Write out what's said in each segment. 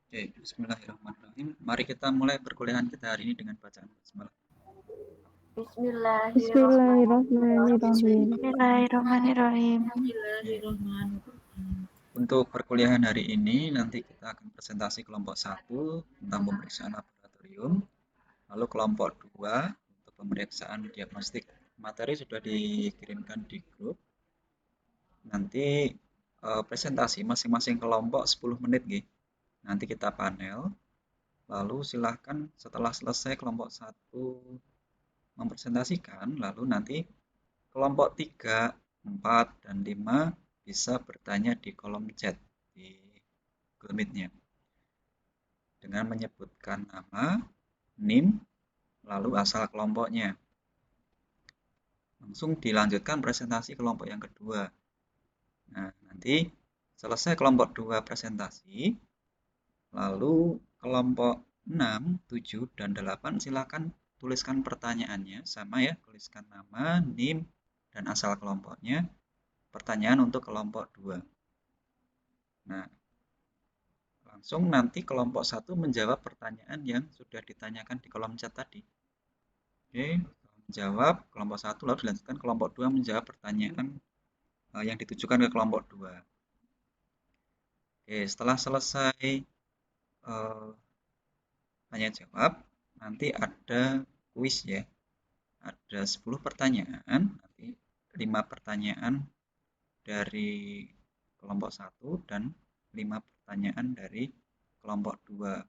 Oke, bismillahirrahmanirrahim. Mari kita mulai perkuliahan kita hari ini dengan bacaan basmalah. Bismillahirrahmanirrahim. Bismillahirrahmanirrahim. Untuk perkuliahan hari ini nanti kita akan presentasi kelompok 1 tentang pemeriksaan laboratorium, lalu kelompok 2 untuk pemeriksaan diagnostik. Materi sudah dikirimkan di grup. Nanti presentasi masing-masing kelompok 10 menit nggih. Nanti kita panel. Lalu silahkan setelah selesai kelompok 1 mempresentasikan, lalu nanti kelompok 3, 4, dan 5 bisa bertanya di kolom chat di Google Meet-nya dengan menyebutkan nama, NIM, lalu asal kelompoknya. Langsung dilanjutkan presentasi kelompok yang kedua. Nah, nanti selesai kelompok 2 presentasi, lalu kelompok 6, 7, dan 8 silakan tuliskan pertanyaannya, sama ya, tuliskan nama, NIM, dan asal kelompoknya. Pertanyaan untuk kelompok 2. Nah, langsung nanti kelompok 1 menjawab pertanyaan yang sudah ditanyakan di kolom chat tadi. Oke, menjawab kelompok 1 lalu dilanjutkan kelompok 2 menjawab pertanyaan yang ditujukan ke kelompok 2. Oke, setelah selesai tanya jawab, nanti ada kuis ya. Ada 10 pertanyaan, nanti 5 pertanyaan dari kelompok 1 dan 5 pertanyaan dari kelompok 2.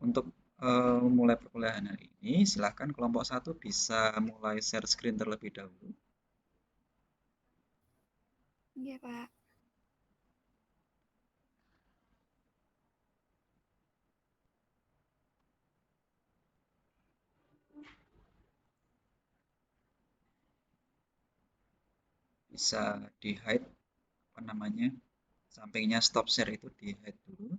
Untuk mulai perkuliahan hari ini, silahkan kelompok 1 bisa mulai share screen terlebih dahulu. Iya, Pak. Bisa di hide apa namanya, sampingnya stop share itu di hide dulu.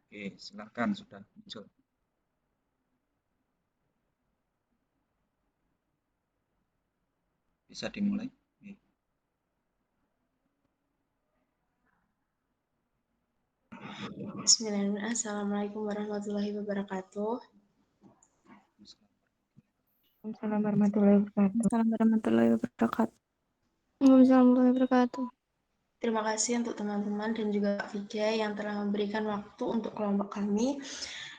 Oke, silahkan sudah muncul. Bisa dimulai. Oke. Bismillahirrahmanirrahim. Assalamualaikum warahmatullahi wabarakatuh. Assalamualaikum warahmatullahi wabarakatuh. Assalamualaikum warahmatullahi wabarakatuh. Waalaikumsalam warahmatullahi wabarakatuh. Terima kasih untuk teman-teman dan juga Kak Vijay yang telah memberikan waktu untuk kelompok kami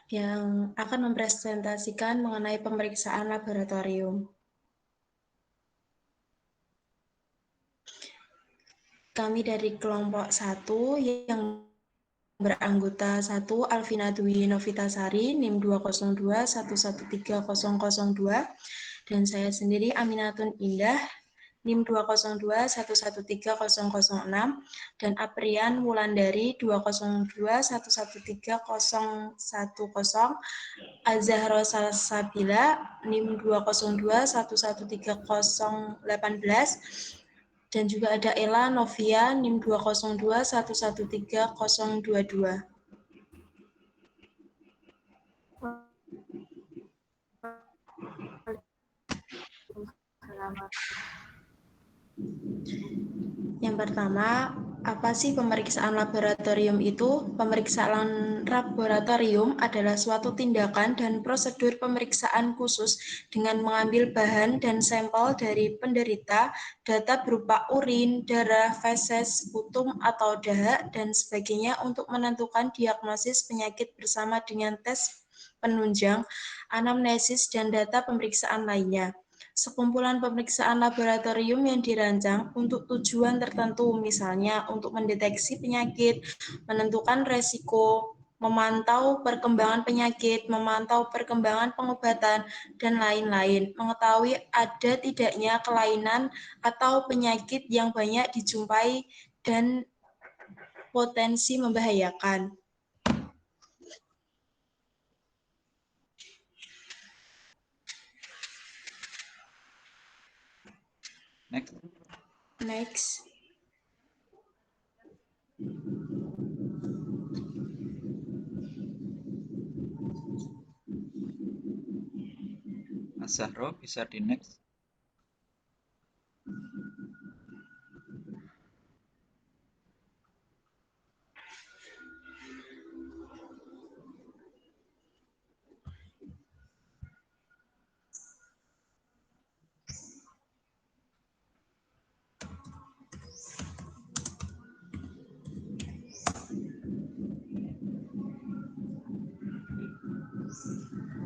yang akan mempresentasikan mengenai pemeriksaan laboratorium. Kami dari kelompok 1 yang beranggota 1 Alvina Dwi Novitasari NIM 202113002 dan saya sendiri Aminatun Indah NIM 202113006 dan Aprian Wulandari 202113010 Azahro Salsabila NIM 202113018 dan juga ada Ella Novia NIM 202113022. Yang pertama, apa sih pemeriksaan laboratorium itu? Pemeriksaan laboratorium adalah suatu tindakan dan prosedur pemeriksaan khusus dengan mengambil bahan dan sampel dari penderita, data berupa urin, darah, feses, putum atau dahak, dan sebagainya untuk menentukan diagnosis penyakit bersama dengan tes penunjang, anamnesis, dan data pemeriksaan lainnya. Sekumpulan pemeriksaan laboratorium yang dirancang untuk tujuan tertentu, misalnya untuk mendeteksi penyakit, menentukan resiko, memantau perkembangan penyakit, memantau perkembangan pengobatan, dan lain-lain. Mengetahui ada tidaknya kelainan atau penyakit yang banyak dijumpai dan potensi membahayakan. Next. Mas Zahro, bisa di next.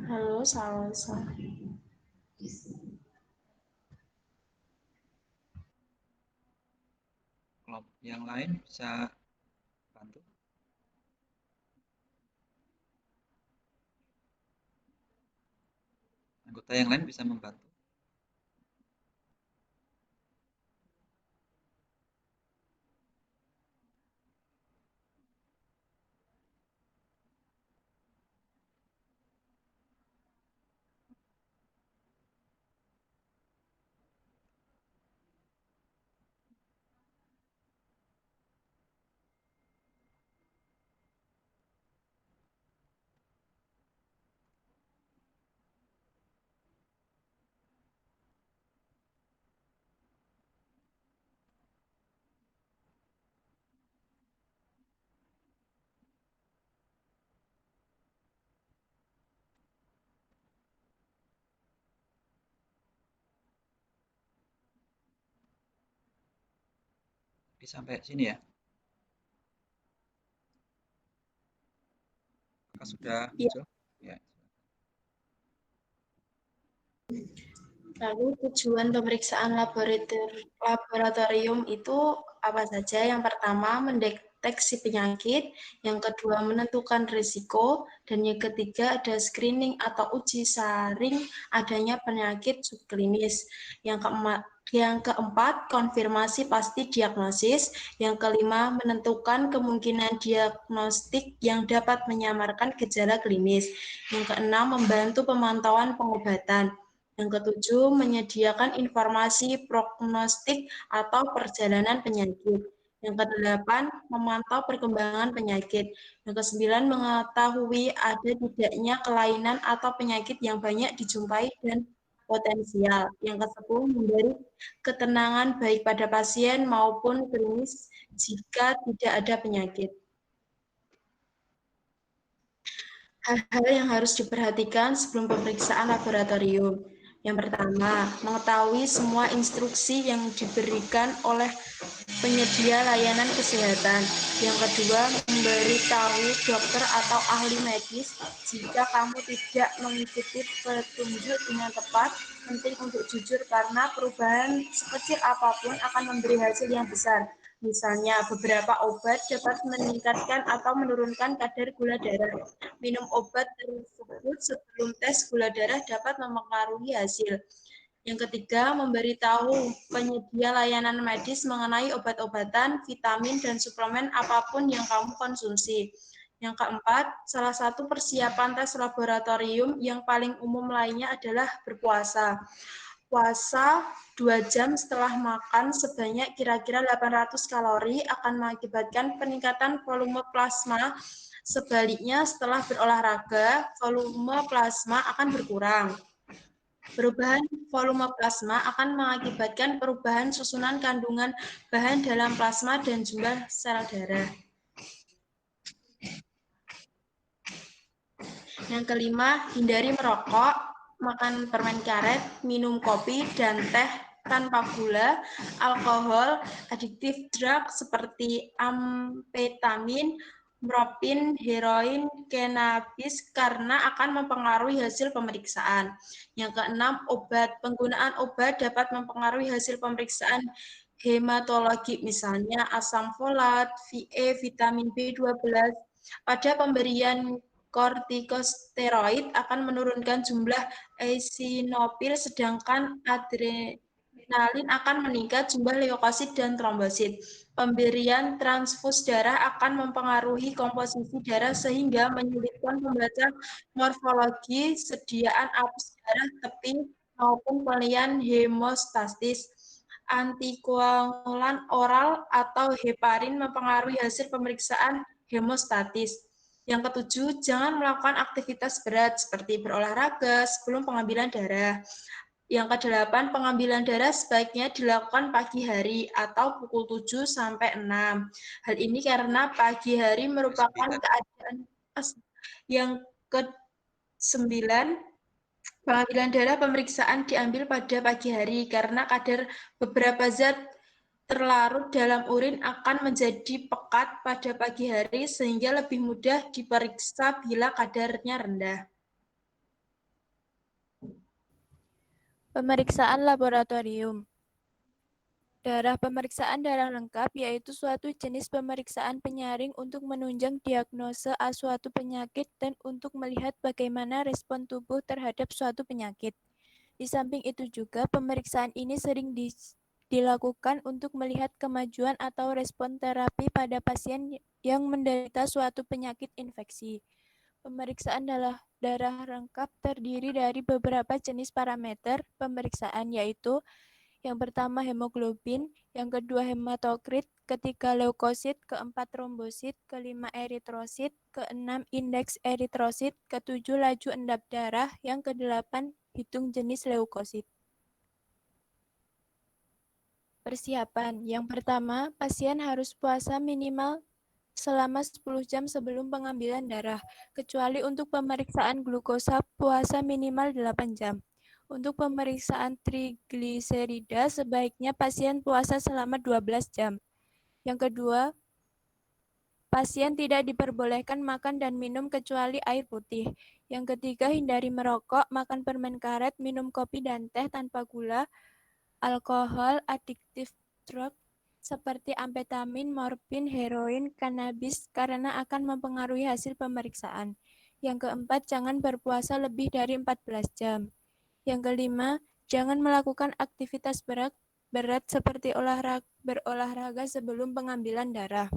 Halo, Salsa. Kelompok yang lain bisa bantu. Anggota yang lain bisa membantu. Oke, sampai sini ya. Apakah sudah Ya. muncul? Ya. Lalu tujuan pemeriksaan laboratorium itu apa saja? Yang pertama, mendeteksi penyakit. Yang kedua, menentukan risiko. Dan yang ketiga, ada screening atau uji saring adanya penyakit subklinis. Yang keempat, konfirmasi pasti diagnosis. Yang kelima, menentukan kemungkinan diagnostik yang dapat menyamarkan gejala klinis. Yang keenam, membantu pemantauan pengobatan. Yang ketujuh, menyediakan informasi prognostik atau perjalanan penyakit. Yang kedelapan, memantau perkembangan penyakit. Yang kesembilan, mengetahui ada tidaknya kelainan atau penyakit yang banyak dijumpai dan potensial. Yang kesepuluh, memberi ketenangan baik pada pasien maupun klinis jika tidak ada penyakit. Hal-hal yang harus diperhatikan sebelum pemeriksaan laboratorium. Yang pertama, mengetahui semua instruksi yang diberikan oleh penyedia layanan kesehatan. Yang kedua, memberitahu dokter atau ahli medis jika kamu tidak mengikuti petunjuk dengan tepat. Penting untuk jujur karena perubahan sekecil apapun akan memberi hasil yang besar. Misalnya, beberapa obat dapat meningkatkan atau menurunkan kadar gula darah. Minum obat tersebut sebelum tes gula darah dapat mempengaruhi hasil. Yang ketiga, memberitahu penyedia layanan medis mengenai obat-obatan, vitamin, dan suplemen apapun yang kamu konsumsi. Yang keempat, salah satu persiapan tes laboratorium yang paling umum lainnya adalah berpuasa. Puasa 2 jam setelah makan sebanyak kira-kira 800 kalori akan mengakibatkan peningkatan volume plasma. Sebaliknya, setelah berolahraga, volume plasma akan berkurang. Perubahan volume plasma akan mengakibatkan perubahan susunan kandungan bahan dalam plasma dan jumlah sel darah. Yang kelima, hindari merokok, makan permen karet, minum kopi dan teh tanpa gula, alkohol, addictive drug seperti amfetamin, morfin, heroin, cannabis karena akan mempengaruhi hasil pemeriksaan. Yang keenam, obat. Penggunaan obat dapat mempengaruhi hasil pemeriksaan hematologi, misalnya asam folat, VE, vitamin B12. Pada pemberian kortikosteroid akan menurunkan jumlah eosinofil, sedangkan adrenalin akan meningkat jumlah leukosit dan trombosit. Pemberian transfus darah akan mempengaruhi komposisi darah sehingga menyulitkan membaca morfologi, sediaan apus darah tepi, maupun pelihan hemostatis. Antikoagulan oral atau heparin mempengaruhi hasil pemeriksaan hemostatis. Yang ketujuh, jangan melakukan aktivitas berat seperti berolahraga sebelum pengambilan darah. Yang kedelapan, pengambilan darah sebaiknya dilakukan pagi hari atau pukul 7 sampai 6. Hal ini karena pagi hari merupakan 9. keadaan yang ke-9, pengambilan darah pemeriksaan diambil pada pagi hari karena kadar beberapa zat terlarut dalam urin akan menjadi pekat pada pagi hari sehingga lebih mudah diperiksa bila kadarnya rendah. Pemeriksaan laboratorium. Pemeriksaan darah lengkap yaitu suatu jenis pemeriksaan penyaring untuk menunjang diagnosa suatu penyakit dan untuk melihat bagaimana respon tubuh terhadap suatu penyakit. Di samping itu juga pemeriksaan ini sering dilakukan untuk melihat kemajuan atau respon terapi pada pasien yang menderita suatu penyakit infeksi. Pemeriksaan darah lengkap terdiri dari beberapa jenis parameter pemeriksaan yaitu yang pertama hemoglobin, yang kedua hematokrit, ketiga leukosit, keempat trombosit, kelima eritrosit, keenam indeks eritrosit, ketujuh laju endap darah, yang kedelapan hitung jenis leukosit. Persiapan. Yang pertama, pasien harus puasa minimal selama 10 jam sebelum pengambilan darah, kecuali untuk pemeriksaan glukosa puasa minimal 8 jam. Untuk pemeriksaan trigliserida, sebaiknya pasien puasa selama 12 jam. Yang kedua, pasien tidak diperbolehkan makan dan minum kecuali air putih. Yang ketiga, hindari merokok, makan permen karet, minum kopi dan teh tanpa gula, alkohol, adiktif drug, seperti amfetamin, morfin, heroin, kanabis, karena akan mempengaruhi hasil pemeriksaan. Yang keempat, jangan berpuasa lebih dari 14 jam. Yang kelima, jangan melakukan aktivitas berat seperti berolahraga sebelum pengambilan darah.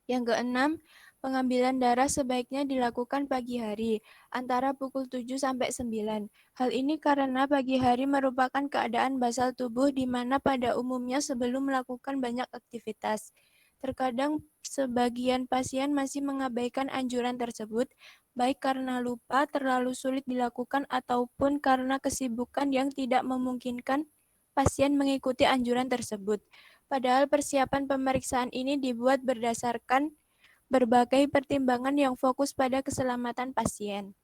Yang keenam, pengambilan darah sebaiknya dilakukan pagi hari, antara pukul 7 sampai 9. Hal ini karena pagi hari merupakan keadaan basal tubuh di mana pada umumnya sebelum melakukan banyak aktivitas. Terkadang sebagian pasien masih mengabaikan anjuran tersebut, baik karena lupa, terlalu sulit dilakukan, ataupun karena kesibukan yang tidak memungkinkan pasien mengikuti anjuran tersebut. Padahal persiapan pemeriksaan ini dibuat berdasarkan berbagai pertimbangan yang fokus pada keselamatan pasien.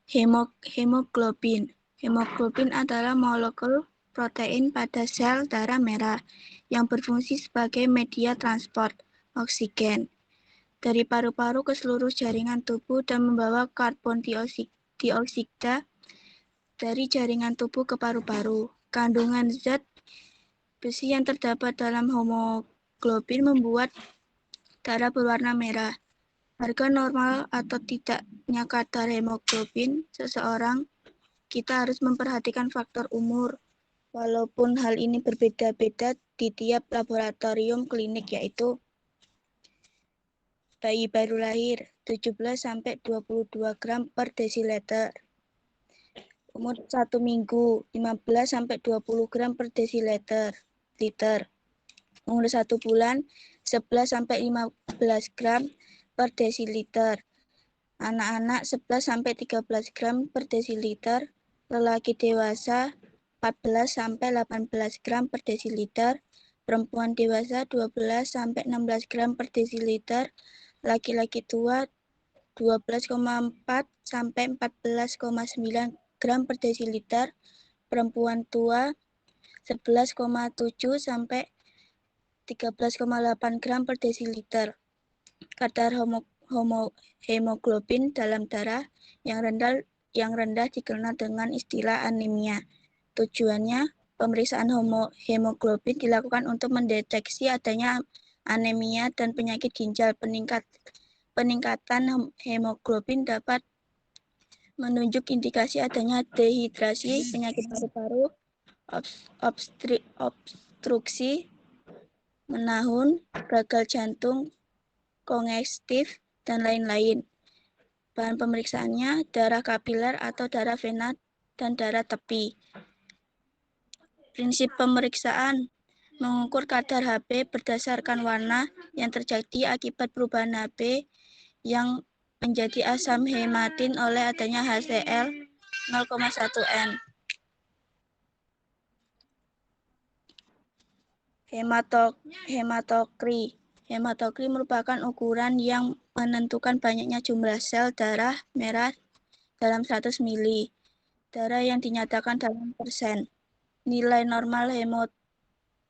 Hemoglobin. Hemoglobin adalah molekul protein pada sel darah merah yang berfungsi sebagai media transport oksigen dari paru-paru ke seluruh jaringan tubuh dan membawa karbon dioksida dari jaringan tubuh ke paru-paru. Kandungan zat besi yang terdapat dalam hemoglobin membuat darah berwarna merah. Harga normal atau tidaknya kadar hemoglobin seseorang, kita harus memperhatikan faktor umur. Walaupun hal ini berbeda-beda di tiap laboratorium klinik, yaitu bayi baru lahir 17-22 gram per desiliter. Umur 1 minggu 15-20 gram per desiliter. Umur 1 bulan 11-15 gram per desiliter. Anak-anak 11-13 gram per desiliter. Lelaki dewasa 14-18 gram per desiliter. Perempuan dewasa 12-16 gram per desiliter. Laki-laki tua 12,4-14,9 gram per desiliter. Perempuan tua 11,7 sampai 13,8 gram per desiliter. Kadar hemoglobin dalam darah yang rendah dikenal dengan istilah anemia. Tujuannya, pemeriksaan hemoglobin dilakukan untuk mendeteksi adanya anemia dan penyakit ginjal. Peningkatan hemoglobin dapat menunjuk indikasi adanya dehidrasi, penyakit paru-paru, obstruksi menahun, gagal jantung, kongestif, dan lain-lain. Bahan pemeriksaannya darah kapiler atau darah vena dan darah tepi. Prinsip pemeriksaan mengukur kadar Hb berdasarkan warna yang terjadi akibat perubahan Hb yang menjadi asam hematin oleh adanya HCl 0,1 N. Hematokrit. Hematokrit merupakan ukuran yang menentukan banyaknya jumlah sel darah merah dalam 100 ml. Darah yang dinyatakan dalam persen. Nilai normal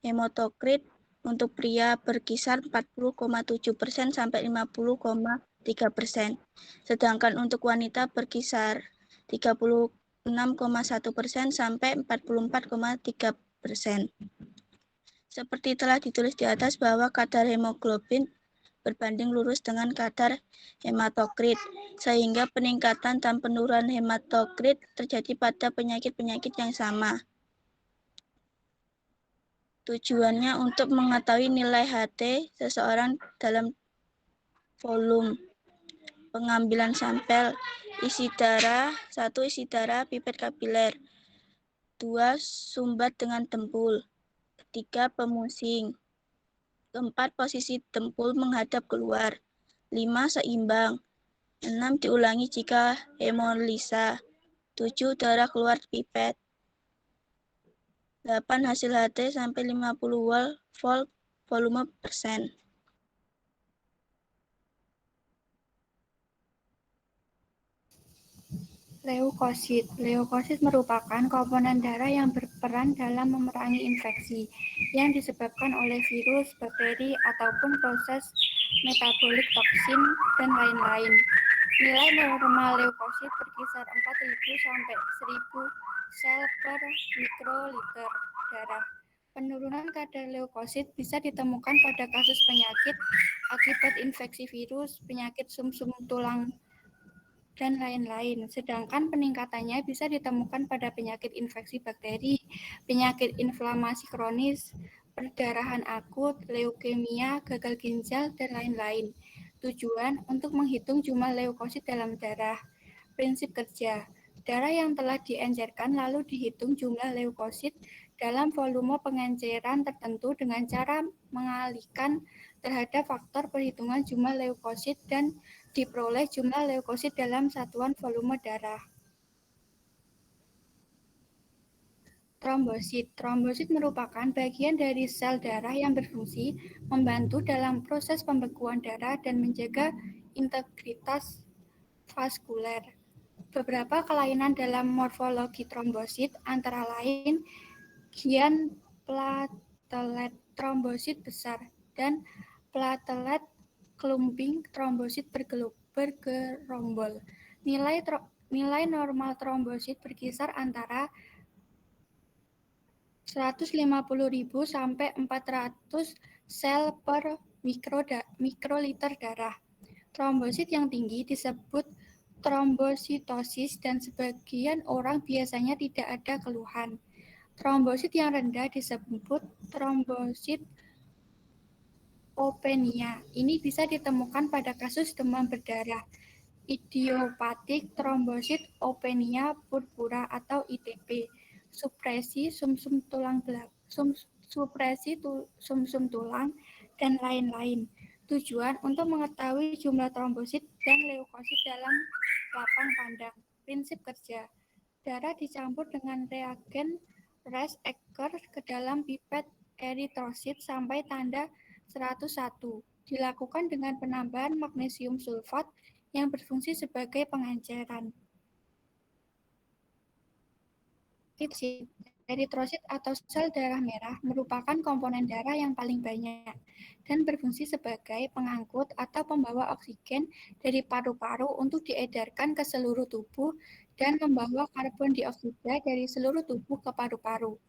hematokrit untuk pria berkisar 40,7% sampai 50,3%. Sedangkan untuk wanita berkisar 36,1% sampai 44,3%. Seperti telah ditulis di atas bahwa kadar hemoglobin berbanding lurus dengan kadar hematokrit, sehingga peningkatan dan penurunan hematokrit terjadi pada penyakit-penyakit yang sama. Tujuannya untuk mengetahui nilai HT seseorang dalam volume pengambilan sampel isi darah, 1 isi darah pipet kapiler, 2 sumbat dengan dempul, 3 pemusing, 4 posisi dempul menghadap keluar, 5 seimbang, 6 diulangi jika hemolisa, 7 darah keluar pipet, 8 hasil HT sampai 50 volt volume persen. Leukosit. Leukosit merupakan komponen darah yang berperan dalam memerangi infeksi yang disebabkan oleh virus, bakteri, ataupun proses metabolik toksin, dan lain-lain. Nilai normal leukosit berkisar 4.000 sampai 1.000 sel per mikroliter darah. Penurunan kadar leukosit bisa ditemukan pada kasus penyakit akibat infeksi virus, penyakit sumsum tulang, dan lain-lain. Sedangkan peningkatannya bisa ditemukan pada penyakit infeksi bakteri, penyakit inflamasi kronis, perdarahan akut, leukemia, gagal ginjal, dan lain-lain. Tujuan untuk menghitung jumlah leukosit dalam darah. Prinsip kerja. Darah yang telah diencerkan lalu dihitung jumlah leukosit dalam volume pengenceran tertentu dengan cara mengalihkan terhadap faktor perhitungan jumlah leukosit dan diperoleh jumlah leukosit dalam satuan volume darah. Trombosit. Trombosit merupakan bagian dari sel darah yang berfungsi membantu dalam proses pembekuan darah dan menjaga integritas vaskuler. Beberapa kelainan dalam morfologi trombosit antara lain gian platelet trombosit besar dan platelet clumping trombosit bergerombol. Nilai normal trombosit berkisar antara 150.000 sampai 400 sel per mikroliter darah. Trombosit yang tinggi disebut trombositosis dan sebagian orang biasanya tidak ada keluhan. Trombosit yang rendah disebut trombositopenia. Ini bisa ditemukan pada kasus demam berdarah, idiopatik trombositopenia purpura atau ITP, supresi sumsum tulang, dan lain-lain. Tujuan untuk mengetahui jumlah trombosit dan leukosit dalam lapang pandang. Prinsip kerja. Darah dicampur dengan reagen Resch-Ecker ke dalam pipet eritrosit sampai tanda 101. Dilakukan dengan penambahan magnesium sulfat yang berfungsi sebagai pengenceran. Eritrosit atau sel darah merah merupakan komponen darah yang paling banyak dan berfungsi sebagai pengangkut atau pembawa oksigen dari paru-paru untuk diedarkan ke seluruh tubuh dan membawa karbon dioksida dari seluruh tubuh ke paru-paru.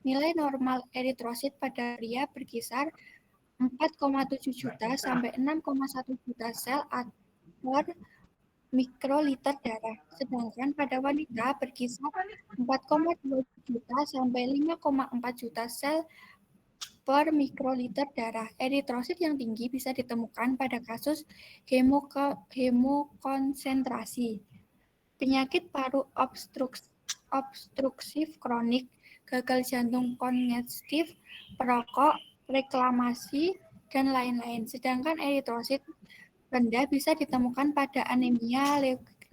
Nilai normal eritrosit pada pria berkisar 4,7 juta sampai 6,1 juta sel per mikroliter darah, sedangkan pada wanita berkisar 4,2 juta sampai 5,4 juta sel per mikroliter darah. Eritrosit yang tinggi bisa ditemukan pada kasus hemokonsentrasi, penyakit paru obstruktif kronik, gagal jantung kongestif, perokok, reklamasi, dan lain-lain. Sedangkan eritrosit rendah bisa ditemukan pada anemia,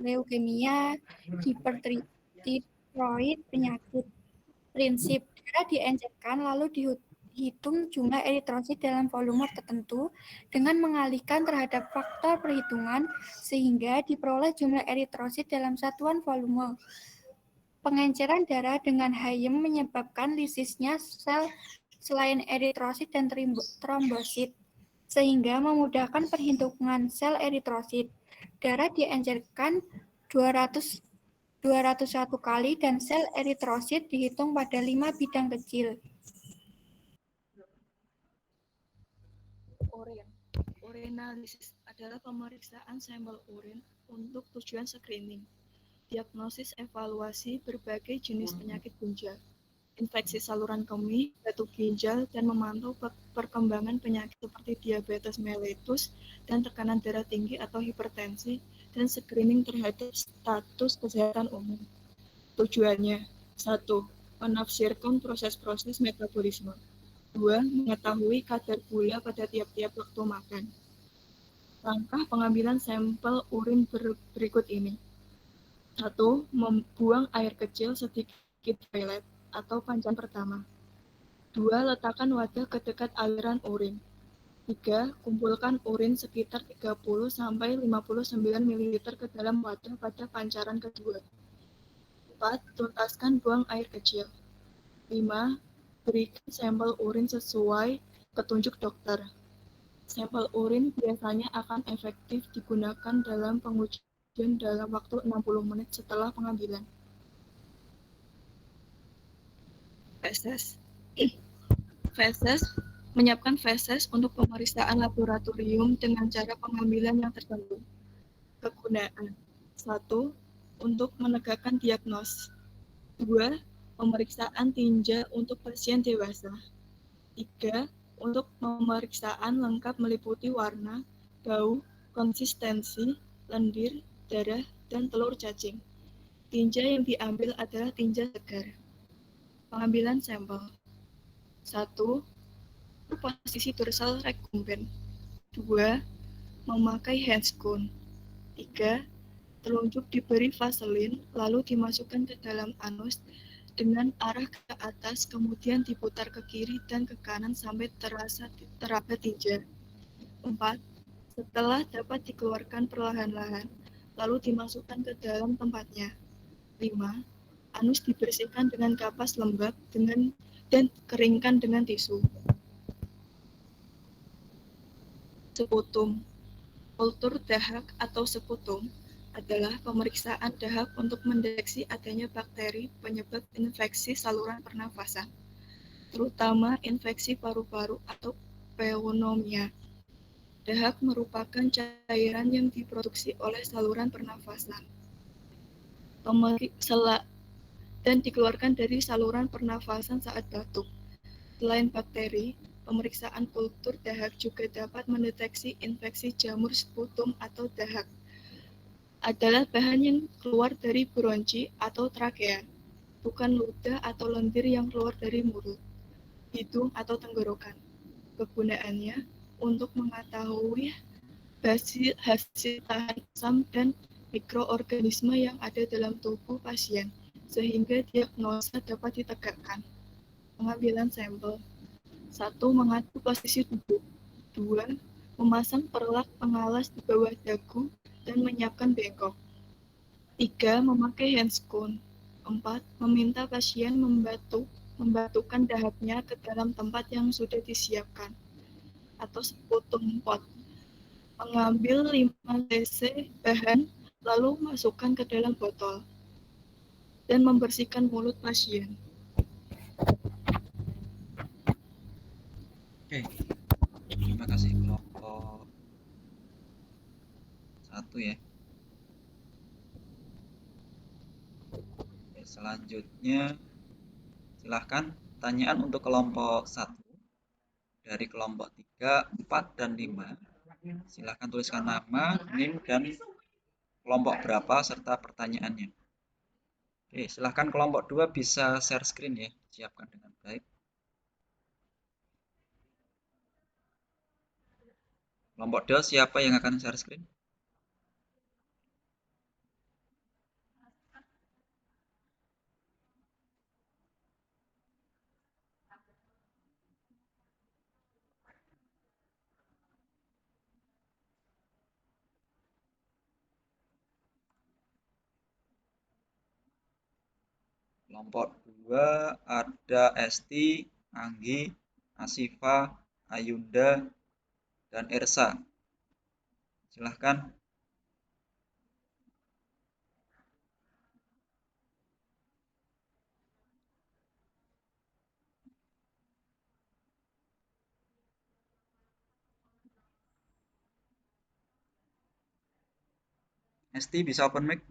leukemia, hipertiroid, penyakit. Prinsip darah diencerkan lalu dihitung jumlah eritrosit dalam volume tertentu dengan mengalihkan terhadap faktor perhitungan sehingga diperoleh jumlah eritrosit dalam satuan volume. Pengenceran darah dengan Hayem menyebabkan lisisnya sel selain eritrosit dan trombosit, sehingga memudahkan perhitungan sel eritrosit. Darah diencerkan 201 kali dan sel eritrosit dihitung pada 5 bidang kecil. Urin. Urinalisis adalah pemeriksaan sampel urin untuk tujuan screening, diagnosis evaluasi berbagai jenis penyakit ginjal, infeksi saluran kemih, batu ginjal, dan memantau perkembangan penyakit seperti diabetes mellitus dan tekanan darah tinggi atau hipertensi, dan screening terhadap status kesehatan umum. Tujuannya: 1. Menafsirkan proses-proses metabolisme. 2. Mengetahui kadar gula pada tiap-tiap waktu makan. Langkah pengambilan sampel urin berikut ini. 1. Membuang air kecil sedikit di toilet atau pancan pertama. 2. Letakkan wadah ke dekat aliran urin. 3. Kumpulkan urin sekitar 30-59 ml ke dalam wadah pada pancaran kedua. 4. Tuntaskan buang air kecil. 5. Berikan sampel urin sesuai petunjuk dokter. Sampel urin biasanya akan efektif digunakan dalam pengujian dalam waktu 60 menit setelah pengambilan. Feses. Feses menyiapkan feses untuk pemeriksaan laboratorium dengan cara pengambilan yang tertentu. Kegunaan: 1. Untuk menegakkan diagnos. 2. Pemeriksaan tinja untuk pasien dewasa. 3. Untuk pemeriksaan lengkap meliputi warna, bau, konsistensi, lendir, darah, dan telur cacing. Tinja yang diambil adalah tinja segar. Pengambilan sampel. 1. Posisi dorsal recumbent. 2. Memakai handscone. 3. Telunjuk diberi vaselin, lalu dimasukkan ke dalam anus dengan arah ke atas, kemudian diputar ke kiri dan ke kanan sampai teraba tinja. 4. Setelah dapat dikeluarkan perlahan-lahan, lalu dimasukkan ke dalam tempatnya. 5. Anus dibersihkan dengan kapas lembab dan keringkan dengan tisu. Sputum. Kultur dahak atau sputum adalah pemeriksaan dahak untuk mendeteksi adanya bakteri penyebab infeksi saluran pernafasan, terutama infeksi paru-paru atau pneumonia. Dahak merupakan cairan yang diproduksi oleh saluran pernafasan dan dikeluarkan dari saluran pernafasan saat batuk. Selain bakteri, pemeriksaan kultur dahak juga dapat mendeteksi infeksi jamur sputum atau dahak. Adalah bahan yang keluar dari bronchi atau trakea, bukan ludah atau lendir yang keluar dari mulut, hidung atau tenggorokan. Kegunaannya untuk mengetahui hasil tahan asam dan mikroorganisme yang ada dalam tubuh pasien, sehingga diagnosa dapat ditegakkan. Pengambilan sampel. 1. Mengatur posisi duduk. 2. Memasang perlak pengalas di bawah dagu dan menyiapkan bengkok. 3. Memakai handscone. 4. Meminta pasien membatukan dahaknya ke dalam tempat yang sudah disiapkan atau sputum pot. Mengambil 5 cc bahan, lalu masukkan ke dalam botol dan membersihkan mulut pasien. Oke, terima kasih kelompok 1 ya. Oke, selanjutnya silahkan pertanyaan untuk kelompok 1 dari kelompok 3, 4, dan 5. Silahkan tuliskan nama, NIM, dan kelompok berapa serta pertanyaannya. Oke, silahkan kelompok 2 bisa share screen ya, siapkan dengan baik. Kelompok 2 siapa yang akan share screen? Kelompok 2 ada Esti, Anggi, Asifa, Ayunda, dan Ersa. Silahkan. Esti bisa open mic?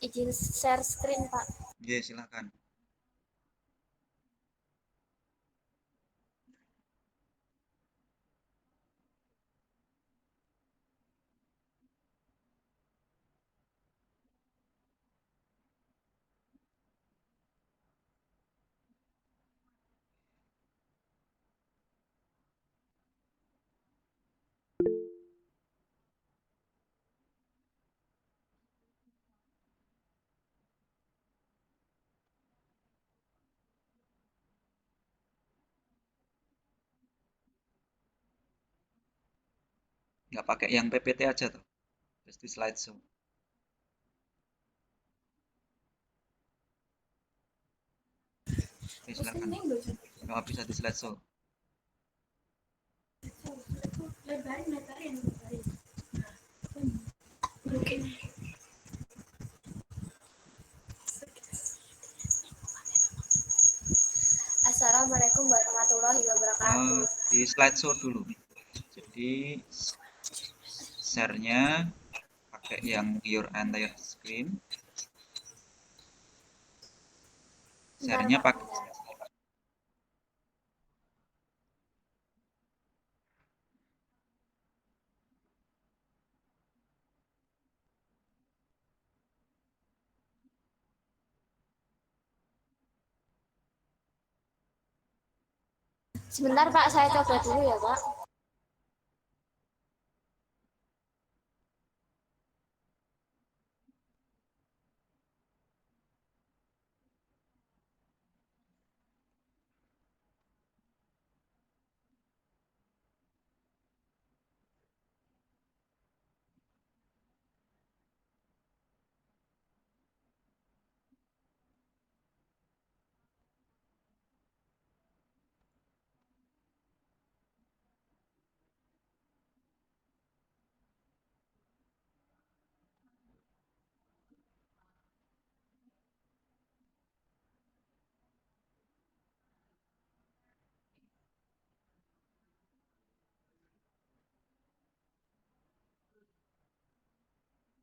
Izin share screen, Pak. Oke, silahkan. Nggak pakai yang PPT aja tuh, terus di slideshow. Oke, silakan. Nggak bisa di slideshow. Assalamualaikum warahmatullahi wabarakatuh. Di slideshow dulu. Jadi share-nya pakai yang your entire screen. Share-nya pakai. Sebentar, Pak, saya coba dulu ya, Pak.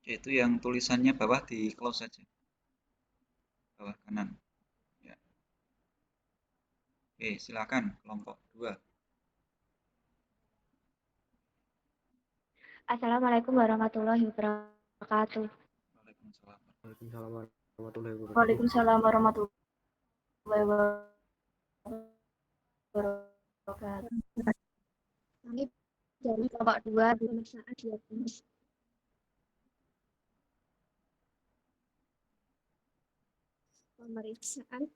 Itu yang tulisannya bawah di close saja. Bawah kanan. Ya. Oke, silakan kelompok 2. Assalamualaikum warahmatullahi wabarakatuh. Waalaikumsalam. Waalaikumsalam warahmatullahi wabarakatuh. Waalaikumsalam warahmatullahi wabarakatuh. Kami dari kelompok 2 pemeriksaan diagnosis. Pemeriksaan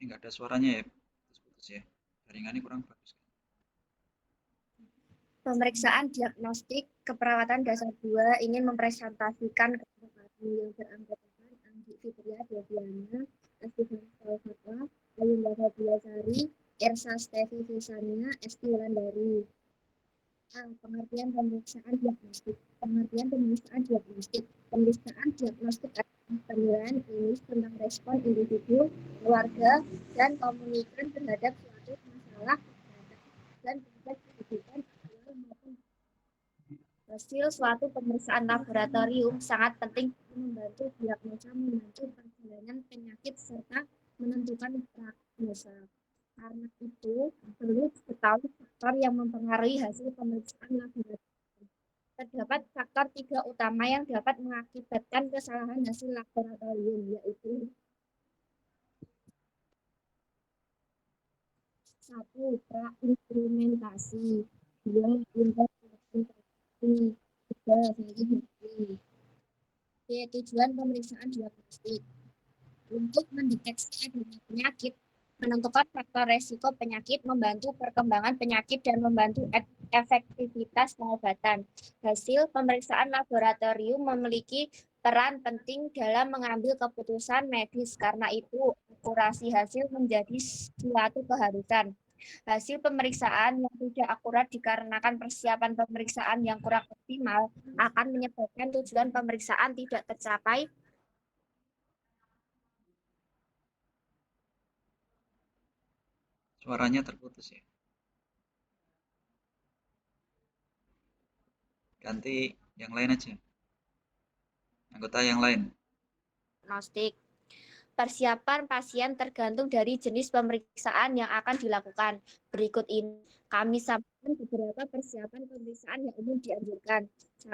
Ini nggak ada suaranya ya, putus-putus ya. Jaringannya kurang bagus. Pemeriksaan diagnostik keperawatan dasar 2 ingin mempresentasikan kepada kami yang beranggotakan Anggi Fitria Deviana, Astifan Salfatwa, Ayunda Fabiasari, Ersa Stevi Visania, Esti Wulandari. Pengertian pemeriksaan diagnostik. Pengertian pemeriksaan diagnostik. Pemeriksaan diagnostik adalah penilaian klinis tentang respon individu, keluarga, dan komunitas terhadap suatu masalah dan proses kehidupan aktual maupun hasil suatu pemeriksaan laboratorium sangat penting untuk membantu diagnosa, membantu perjalanan penyakit serta menentukan diagnosa. Karena itu, perlu diketahui faktor yang mempengaruhi hasil pemeriksaan laboratorium. Terdapat faktor 3 utama yang dapat mengakibatkan kesalahan hasil laboratorium, yaitu 1. Prainstrumentasi, 2. Interpretasi, 3. Verifikasi. Tujuan pemeriksaan diagnostik untuk mendeteksi adanya penyakit, menentukan faktor resiko penyakit, membantu perkembangan penyakit, dan membantu efektivitas pengobatan. Hasil pemeriksaan laboratorium memiliki peran penting dalam mengambil keputusan medis. Karena itu, akurasi hasil menjadi suatu keharusan. Hasil pemeriksaan yang tidak akurat dikarenakan persiapan pemeriksaan yang kurang optimal akan menyebabkan tujuan pemeriksaan tidak tercapai. Suaranya terputus ya. Ganti yang lain aja. Anggota yang lain. Diagnostik. Persiapan pasien tergantung dari jenis pemeriksaan yang akan dilakukan. Berikut ini kami sampaikan beberapa persiapan pemeriksaan yang umum dianjurkan. 1.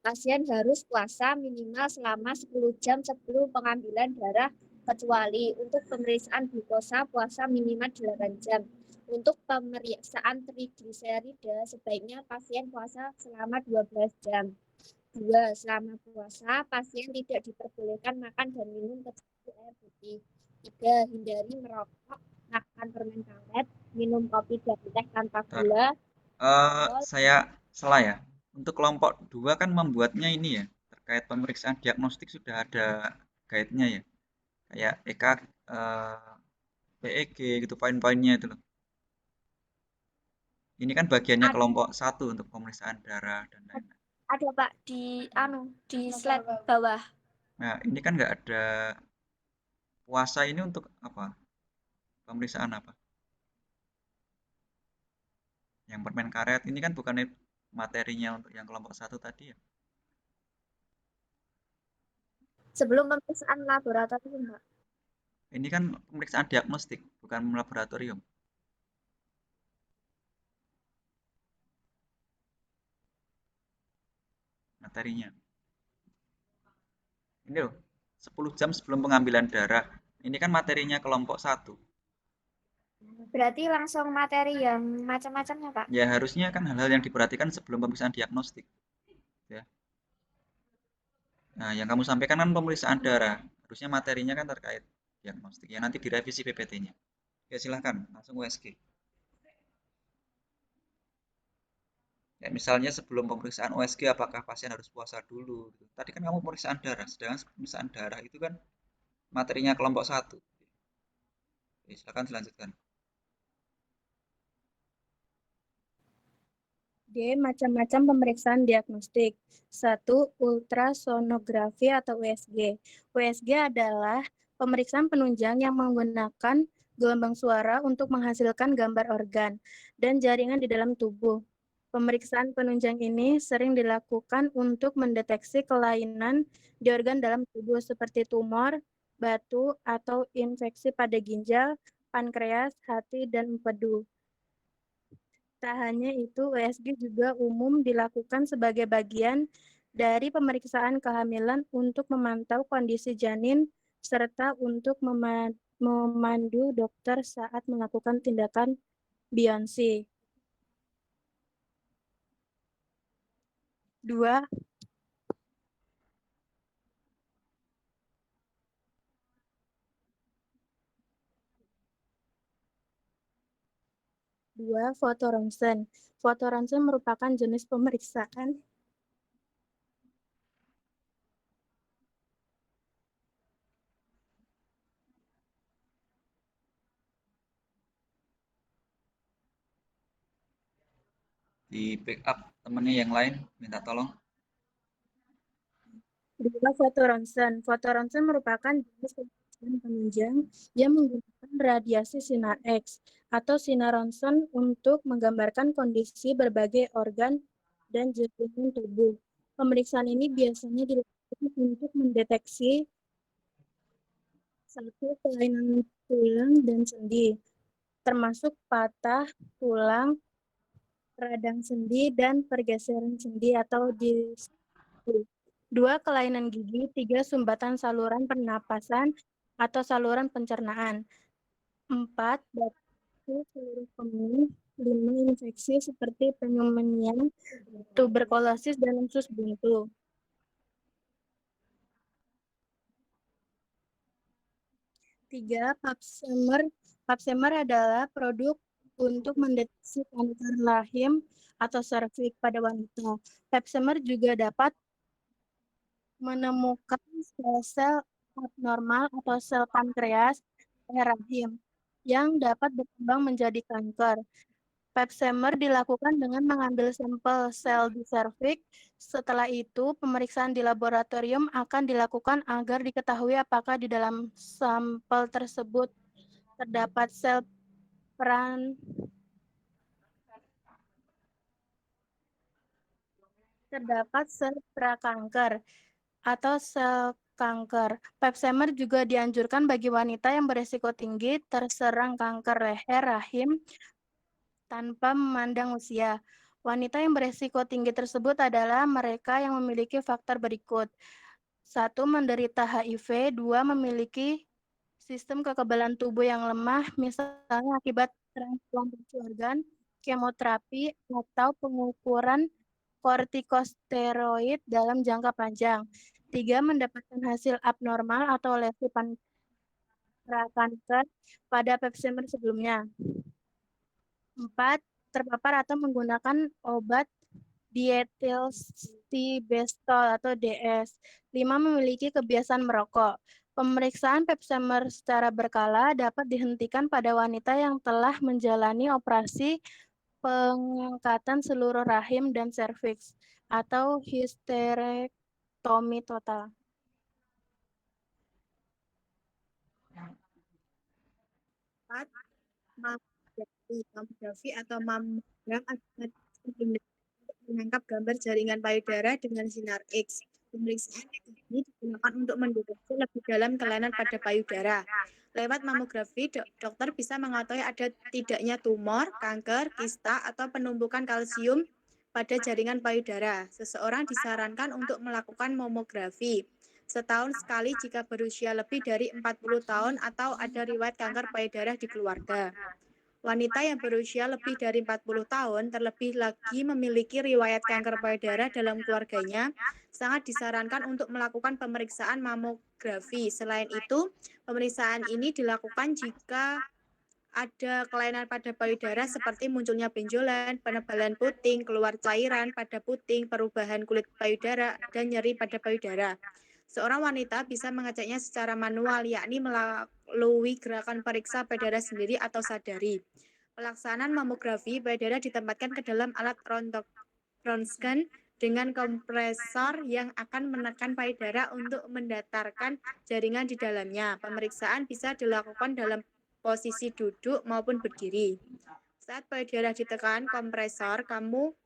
Pasien harus puasa minimal selama 10 jam sebelum pengambilan darah, kecuali untuk pemeriksaan glukosa puasa minimal 8 jam. Untuk pemeriksaan trigliserida sebaiknya pasien puasa selama 12 jam. 2. Selama puasa, pasien tidak diperbolehkan makan dan minum kecuali air putih. 3. Hindari merokok, makan permen karet, minum kopi dan teh tanpa gula. Saya salah ya. Untuk kelompok 2 kan membuatnya ini ya, terkait pemeriksaan diagnostik sudah ada guide-nya ya. Kayak EKG, PEG gitu, poin-poinnya itu loh. Ini kan bagiannya kelompok 1 untuk pemeriksaan darah dan lain-lain. Ada Pak di slide bawah. Nah, ini kan nggak ada puasa ini untuk apa? Pemeriksaan apa? Yang permen karet ini kan bukan materinya untuk yang kelompok 1 tadi ya. Sebelum pemeriksaan laboratorium, Pak. Ini kan pemeriksaan diagnostik, bukan laboratorium. Materinya. Ini loh, 10 jam sebelum pengambilan darah. Ini kan materinya kelompok 1. Berarti langsung materi yang macam-macamnya, Pak? Ya, harusnya kan hal-hal yang diperhatikan sebelum pemeriksaan diagnostik. Ya. Nah, yang kamu sampaikan kan pemeriksaan darah. Harusnya materinya kan terkait diagnostik. Ya, nanti direvisi PPT-nya. Ya, silahkan. Langsung USG. Ya, misalnya sebelum pemeriksaan USG apakah pasien harus puasa dulu? Tadi kan kamu pemeriksaan darah, sedangkan pemeriksaan darah itu kan materinya kelompok 1. Ya, silakan dilanjutkan. D. Macam-macam pemeriksaan diagnostik. 1. Ultrasonografi atau USG. USG adalah pemeriksaan penunjang yang menggunakan gelombang suara untuk menghasilkan gambar organ dan jaringan di dalam tubuh. Pemeriksaan penunjang ini sering dilakukan untuk mendeteksi kelainan di organ dalam tubuh seperti tumor, batu, atau infeksi pada ginjal, pankreas, hati, dan empedu. Tak hanya itu, USG juga umum dilakukan sebagai bagian dari pemeriksaan kehamilan untuk memantau kondisi janin serta untuk memandu dokter saat melakukan tindakan biopsi. 2. Foto ronsen. Foto ronsen merupakan jenis pemeriksaan Di backup temennya yang lain, minta tolong. 2. Foto ronsen. Foto ronsen merupakan jenis pemeriksaan penunjang yang menggunakan radiasi sinar X atau sinar ronsen untuk menggambarkan kondisi berbagai organ dan jaringan tubuh. Pemeriksaan ini biasanya dilakukan untuk mendeteksi 1. Kelainan tulang dan sendi, termasuk patah tulang, radang sendi, dan pergeseran sendi atau disc. 2. Kelainan gigi. 3. Sumbatan saluran pernapasan atau saluran pencernaan. 4. Batuk seluruh kemih. 5. Infeksi seperti pneumonia, tuberkulosis, dan usus buntu. 3. Pap smear. Pap smear adalah produk untuk mendeteksi kanker rahim atau serviks pada wanita. Pap smear juga dapat menemukan sel-sel abnormal atau sel pankreas rahim yang dapat berkembang menjadi kanker. Pap smear dilakukan dengan mengambil sampel sel di serviks. Setelah itu, pemeriksaan di laboratorium akan dilakukan agar diketahui apakah di dalam sampel tersebut terdapat sel prakanker atau sel kanker. Pap smear juga dianjurkan bagi wanita yang berisiko tinggi terserang kanker leher rahim tanpa memandang usia. Wanita yang berisiko tinggi tersebut adalah mereka yang memiliki faktor berikut. 1. Menderita HIV. 2. Memiliki sistem kekebalan tubuh yang lemah, misalnya akibat transplantasi organ, kemoterapi, atau pengukuran kortikosteroid dalam jangka panjang. 3. Mendapatkan hasil abnormal atau lesi prakanker pada pap smear sebelumnya. 4. Terpapar atau menggunakan obat diethylstibestol atau DS. 5. Memiliki kebiasaan merokok. Pemeriksaan pap smear secara berkala dapat dihentikan pada wanita yang telah menjalani operasi pengangkatan seluruh rahim dan serviks atau histerektomi total. Mamografi atau mamogram adalah menangkap gambar jaringan payudara dengan sinar X. Pemeriksaan ini digunakan untuk mendeteksi lebih dalam kelainan pada payudara. Lewat mamografi, dokter bisa mengetahui ada tidaknya tumor, kanker, kista, atau penumpukan kalsium pada jaringan payudara. Seseorang disarankan untuk melakukan mamografi setahun sekali jika berusia lebih dari 40 tahun atau ada riwayat kanker payudara di keluarga. Wanita yang berusia lebih dari 40 tahun, terlebih lagi memiliki riwayat kanker payudara dalam keluarganya, sangat disarankan untuk melakukan pemeriksaan mamografi. Selain itu, pemeriksaan ini dilakukan jika ada kelainan pada payudara seperti munculnya benjolan, penebalan puting, keluar cairan pada puting, perubahan kulit payudara, dan nyeri pada payudara. Seorang wanita bisa mengeceknya secara manual, yakni melalui gerakan periksa payudara sendiri atau sadari. Pelaksanaan mamografi payudara ditempatkan ke dalam alat röntgen dengan kompresor yang akan menekan payudara untuk mendatarkan jaringan di dalamnya. Pemeriksaan bisa dilakukan dalam posisi duduk maupun berdiri. Saat payudara ditekan kompresor, kamu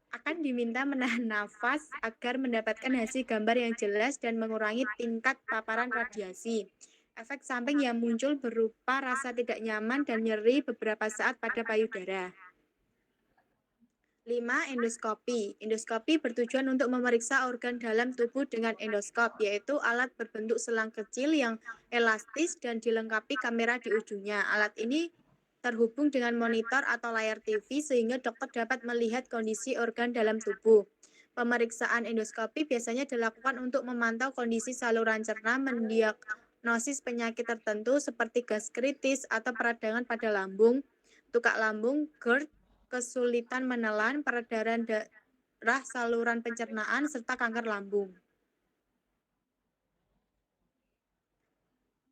akan diminta menahan nafas agar mendapatkan hasil gambar yang jelas dan mengurangi tingkat paparan radiasi. Efek samping yang muncul berupa rasa tidak nyaman dan nyeri beberapa saat pada payudara. 5. Endoskopi. Endoskopi bertujuan untuk memeriksa organ dalam tubuh dengan endoskop, yaitu alat berbentuk selang kecil yang elastis dan dilengkapi kamera di ujungnya. Alat ini terhubung dengan monitor atau layar TV sehingga dokter dapat melihat kondisi organ dalam tubuh. Pemeriksaan endoskopi biasanya dilakukan untuk memantau kondisi saluran cerna, mendiagnosis penyakit tertentu seperti gas kritis atau peradangan pada lambung, tukak lambung, GERD, kesulitan menelan, peredaran darah saluran pencernaan, serta kanker lambung.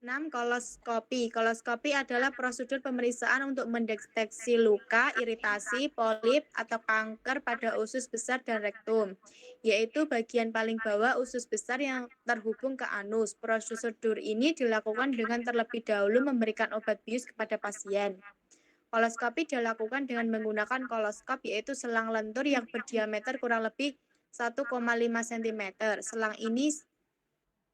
6. Koloskopi. Koloskopi adalah prosedur pemeriksaan untuk mendeteksi luka, iritasi, polip, atau kanker pada usus besar dan rektum, yaitu bagian paling bawah usus besar yang terhubung ke anus. Prosedur ini dilakukan dengan terlebih dahulu memberikan obat bius kepada pasien. Koloskopi dilakukan dengan menggunakan koloskop, yaitu selang lentur yang berdiameter kurang lebih 1,5 cm. Selang ini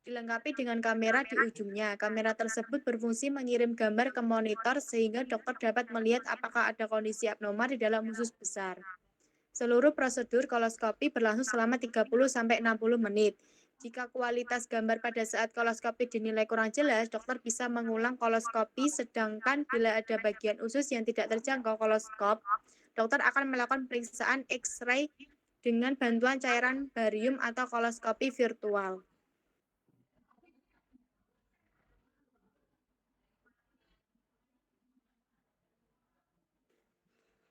dilengkapi dengan kamera di ujungnya. Kamera tersebut berfungsi mengirim gambar ke monitor sehingga dokter dapat melihat apakah ada kondisi abnormal di dalam usus besar. Seluruh prosedur koloskopi berlangsung selama 30-60 menit. Jika kualitas gambar pada saat koloskopi dinilai kurang jelas, dokter bisa mengulang koloskopi, sedangkan bila ada bagian usus yang tidak terjangkau koloskop, dokter akan melakukan pemeriksaan X-ray dengan bantuan cairan barium atau koloskopi virtual.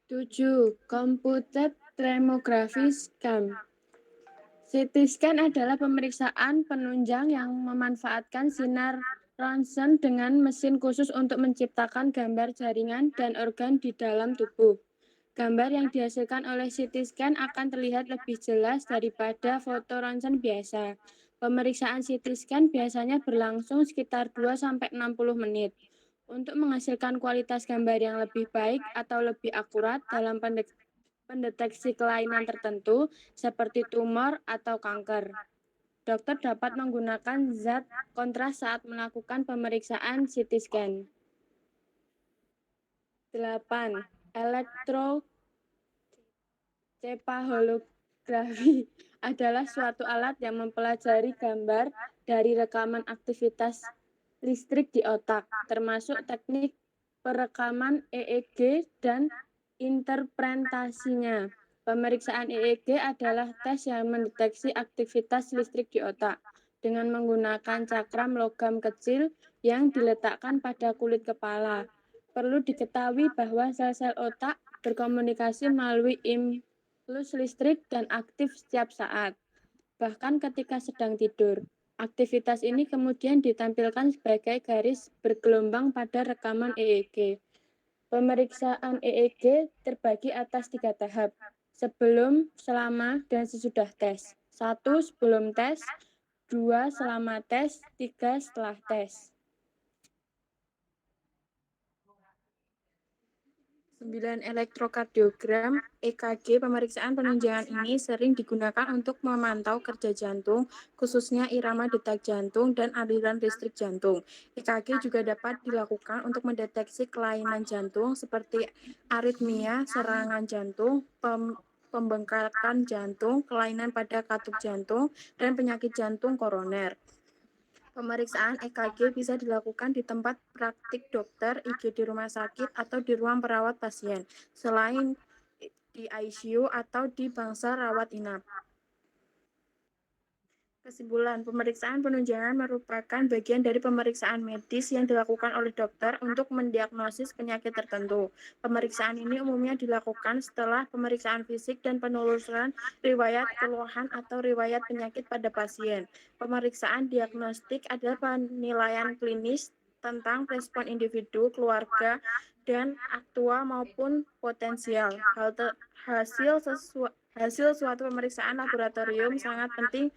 Tujuh, computed tomography scan. CT scan adalah pemeriksaan penunjang yang memanfaatkan sinar Röntgen dengan mesin khusus untuk menciptakan gambar jaringan dan organ di dalam tubuh. Gambar yang dihasilkan oleh CT scan akan terlihat lebih jelas daripada foto Röntgen biasa. Pemeriksaan CT scan biasanya berlangsung sekitar 2-60 menit. Untuk menghasilkan kualitas gambar yang lebih baik atau lebih akurat dalam pendeteksi kelainan tertentu seperti tumor atau kanker, dokter dapat menggunakan zat kontras saat melakukan pemeriksaan CT scan. 8. Elektroencephalografi adalah suatu alat yang mempelajari gambar dari rekaman aktivitas listrik di otak, termasuk teknik perekaman EEG dan interpretasinya. Pemeriksaan EEG adalah tes yang mendeteksi aktivitas listrik di otak dengan menggunakan cakram logam kecil yang diletakkan pada kulit kepala. Perlu diketahui bahwa sel-sel otak berkomunikasi melalui impuls listrik dan aktif setiap saat, bahkan ketika sedang tidur. Aktivitas ini kemudian ditampilkan sebagai garis bergelombang pada rekaman EEG. Pemeriksaan EEG terbagi atas 3 tahap: sebelum, selama, dan sesudah tes. 1. Sebelum tes, 2. Selama tes, 3. Setelah tes. 9. Elektrokardiogram (EKG). Pemeriksaan penunjangan ini sering digunakan untuk memantau kerja jantung, khususnya irama detak jantung dan aliran listrik jantung. EKG juga dapat dilakukan untuk mendeteksi kelainan jantung seperti aritmia, serangan jantung, pembengkakan jantung, kelainan pada katup jantung, dan penyakit jantung koroner. Pemeriksaan EKG bisa dilakukan di tempat praktik dokter, IGD rumah sakit, atau di ruang perawat pasien, selain di ICU atau di bangsa rawat inap. Kesimpulan, pemeriksaan penunjangan merupakan bagian dari pemeriksaan medis yang dilakukan oleh dokter untuk mendiagnosis penyakit tertentu. Pemeriksaan ini umumnya dilakukan setelah pemeriksaan fisik dan penelusuran riwayat keluhan atau riwayat penyakit pada pasien. Pemeriksaan diagnostik adalah penilaian klinis tentang respon individu, keluarga, dan aktual maupun potensial. Hasil suatu pemeriksaan laboratorium sangat penting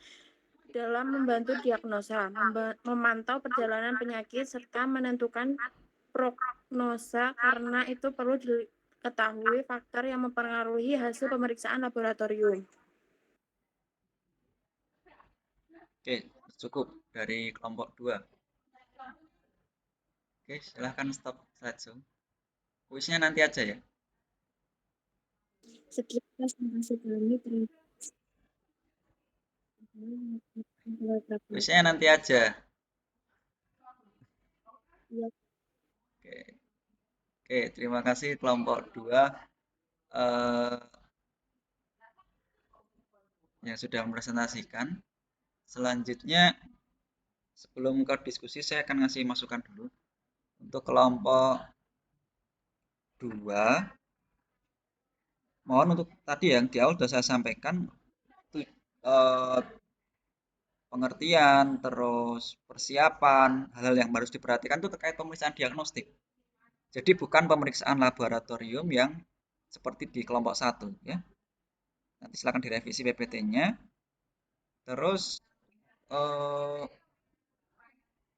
dalam membantu diagnosa, memantau perjalanan penyakit, serta menentukan prognosa. Karena itu perlu diketahui faktor yang mempengaruhi hasil pemeriksaan laboratorium. Oke, cukup dari kelompok 2. Oke, silahkan stop slideshow. Kuisnya nanti aja ya. Sekian presentasi kami terima Kuisnya nanti aja. Ya. Oke, terima kasih kelompok 2 yang sudah mempresentasikan. Selanjutnya, sebelum ke diskusi, saya akan ngasih masukan dulu. Untuk kelompok 2, mohon untuk tadi yang di awal sudah saya sampaikan, pengertian, terus persiapan, hal-hal yang harus diperhatikan itu terkait pemeriksaan diagnostik. Jadi bukan pemeriksaan laboratorium yang seperti di kelompok 1 ya. Nanti silakan direvisi PPT-nya. Terus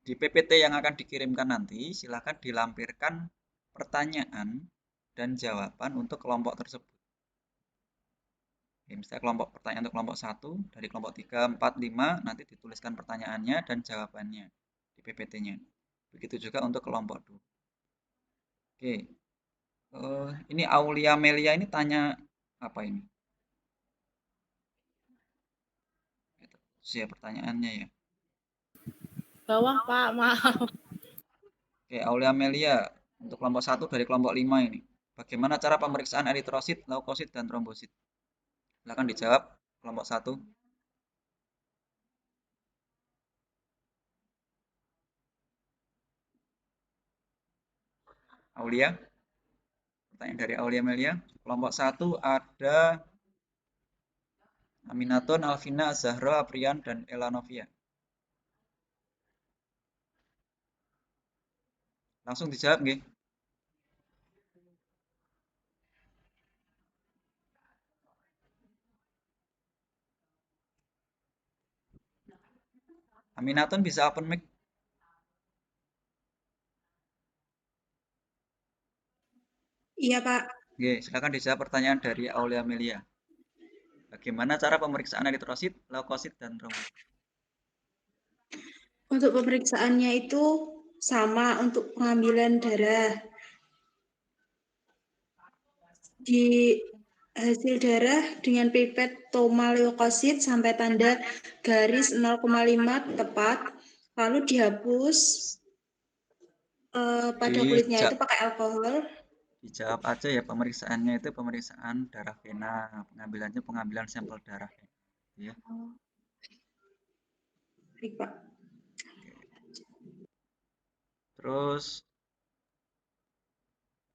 di PPT yang akan dikirimkan nanti silakan dilampirkan pertanyaan dan jawaban untuk kelompok tersebut. Misalnya kelompok pertanyaan untuk kelompok 1, dari kelompok 3, 4, 5, nanti dituliskan pertanyaannya dan jawabannya di PPT-nya. Begitu juga untuk kelompok 2. Oke, ini Aulia Melia ini tanya apa ini? Siap pertanyaannya ya. Bawah, Pak, maaf. Oke, Aulia Melia untuk kelompok 1 dari kelompok 5 ini. Bagaimana cara pemeriksaan eritrosit, leukosit, dan trombosit? Silakan dijawab kelompok 1. Aulia. Pertanyaan dari Aulia Melia. Kelompok 1 ada Aminatun, Alvina, Zahra, Aprian, dan Elanovia. Langsung dijawab nggih. Aminatun bisa open mic. Iya, Pak. Oke, silakan dijawab pertanyaan dari Aulia Melia. Bagaimana cara pemeriksaan eritrosit, leukosit, dan trombosit? Untuk pemeriksaannya itu sama untuk pengambilan darah. Di hasil darah dengan pipet tomoleukosit sampai tanda garis 0,5 tepat, lalu dihapus pada kulitnya itu pakai alkohol. Dijawab aja ya, pemeriksaannya itu pemeriksaan darah vena, pengambilannya pengambilan sampel darah. Ya. Baik, Pak. Terus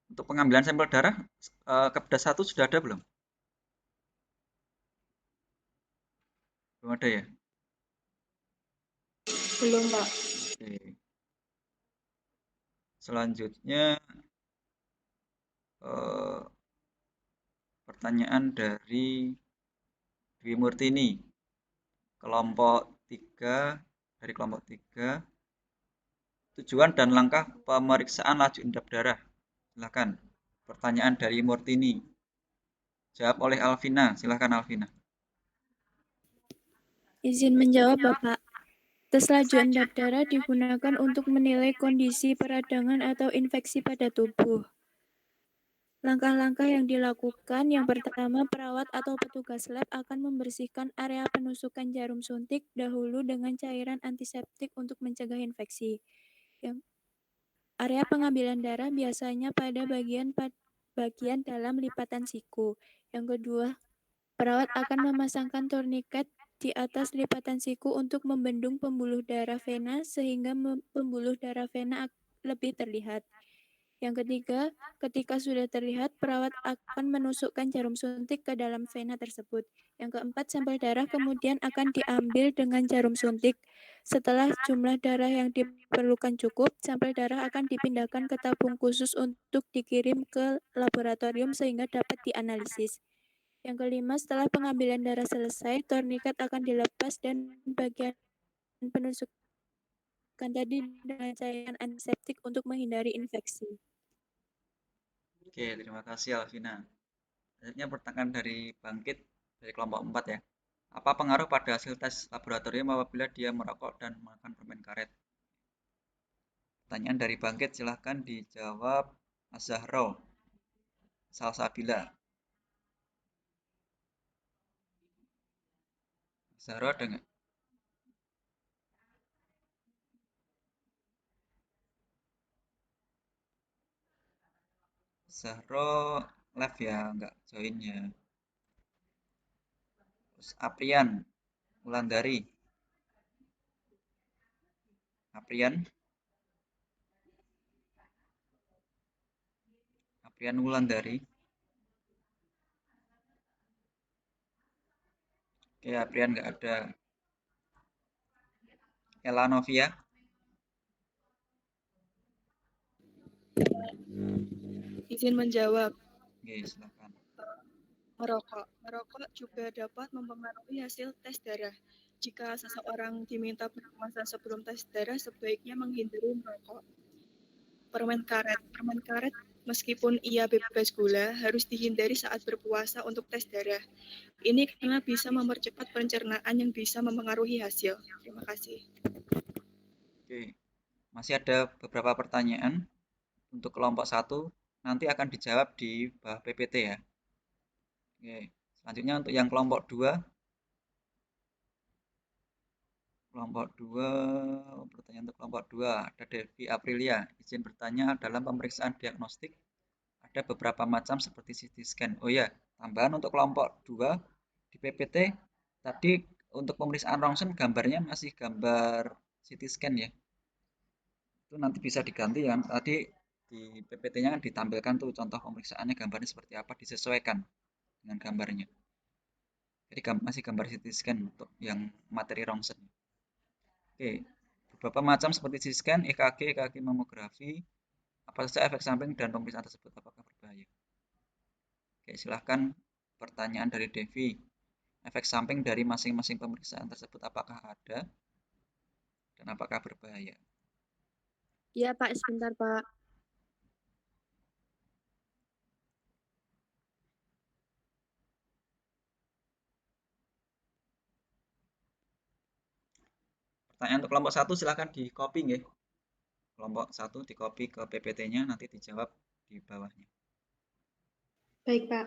untuk pengambilan sampel darah, Kepdas 1 sudah ada belum? Belum ada ya? Belum, Pak. Oke. Selanjutnya pertanyaan dari Dwi Murtini. Kelompok 3, dari kelompok 3. Tujuan dan langkah pemeriksaan laju endap darah. Silakan. Pertanyaan dari Murtini. Jawab oleh Alvina. Silakan Alvina. Izin menjawab, Bapak. Tes laju endap darah digunakan untuk menilai kondisi peradangan atau infeksi pada tubuh. Langkah-langkah yang dilakukan, yang pertama, perawat atau petugas lab akan membersihkan area penusukan jarum suntik dahulu dengan cairan antiseptik untuk mencegah infeksi. Area pengambilan darah biasanya pada bagian dalam lipatan siku. Yang kedua, perawat akan memasangkan torniket di atas lipatan siku untuk membendung pembuluh darah vena sehingga pembuluh darah vena lebih terlihat. Yang ketiga, ketika sudah terlihat, perawat akan menusukkan jarum suntik ke dalam vena tersebut. Yang keempat, sampel darah kemudian akan diambil dengan jarum suntik. Setelah jumlah darah yang diperlukan cukup, sampel darah akan dipindahkan ke tabung khusus untuk dikirim ke laboratorium sehingga dapat dianalisis. Yang kelima, setelah pengambilan darah selesai, torniket akan dilepas dan bagian penusukan tadi dengan cairan antiseptik untuk menghindari infeksi. Oke, terima kasih Alvina. Selanjutnya pertanyaan dari Bangkit dari kelompok 4 ya. Apa pengaruh pada hasil tes laboratorium apabila dia merokok dan makan permen karet? Pertanyaan dari Bangkit silahkan dijawab Azahro Salsabila. Azahro ada nggak? Zahro live ya, nggak join ya. Terus Aprian Wulandari. Aprian Wulandari. Oke, Aprian nggak ada. Elanovia. Izin menjawab. Oke, silakan. Merokok juga dapat mempengaruhi hasil tes darah. Jika seseorang diminta pengawasan sebelum tes darah, sebaiknya menghindari merokok. Permen karet Meskipun ia bebas gula, harus dihindari saat berpuasa untuk tes darah. Ini karena bisa mempercepat pencernaan yang bisa mempengaruhi hasil. Terima kasih. Oke, masih ada beberapa pertanyaan untuk kelompok 1. Nanti akan dijawab di bawah PPT ya. Oke, selanjutnya untuk yang kelompok 2. Kelompok 2, pertanyaan untuk kelompok 2. Ada Devi Aprilia. Izin bertanya, dalam pemeriksaan diagnostik ada beberapa macam seperti CT scan. Oh ya, tambahan untuk kelompok 2 di PPT tadi untuk pemeriksaan rongsen gambarnya masih gambar CT scan ya. Itu nanti bisa diganti ya. Tadi di PPT-nya kan ditampilkan tuh contoh pemeriksaannya gambarnya seperti apa, disesuaikan dengan gambarnya. Jadi masih gambar CT scan untuk yang materi rongsen. Oke, beberapa macam seperti CT scan, EKG mamografi, apa saja efek samping dan pemeriksaan tersebut apakah berbahaya? Oke, silahkan pertanyaan dari Devi. Efek samping dari masing-masing pemeriksaan tersebut apakah ada dan apakah berbahaya? Iya, Pak, sebentar, Pak. Pertanyaan untuk kelompok 1 silahkan di copy nggih. Kelompok 1 di copy ke PPT-nya nanti dijawab di bawahnya. Baik, Pak.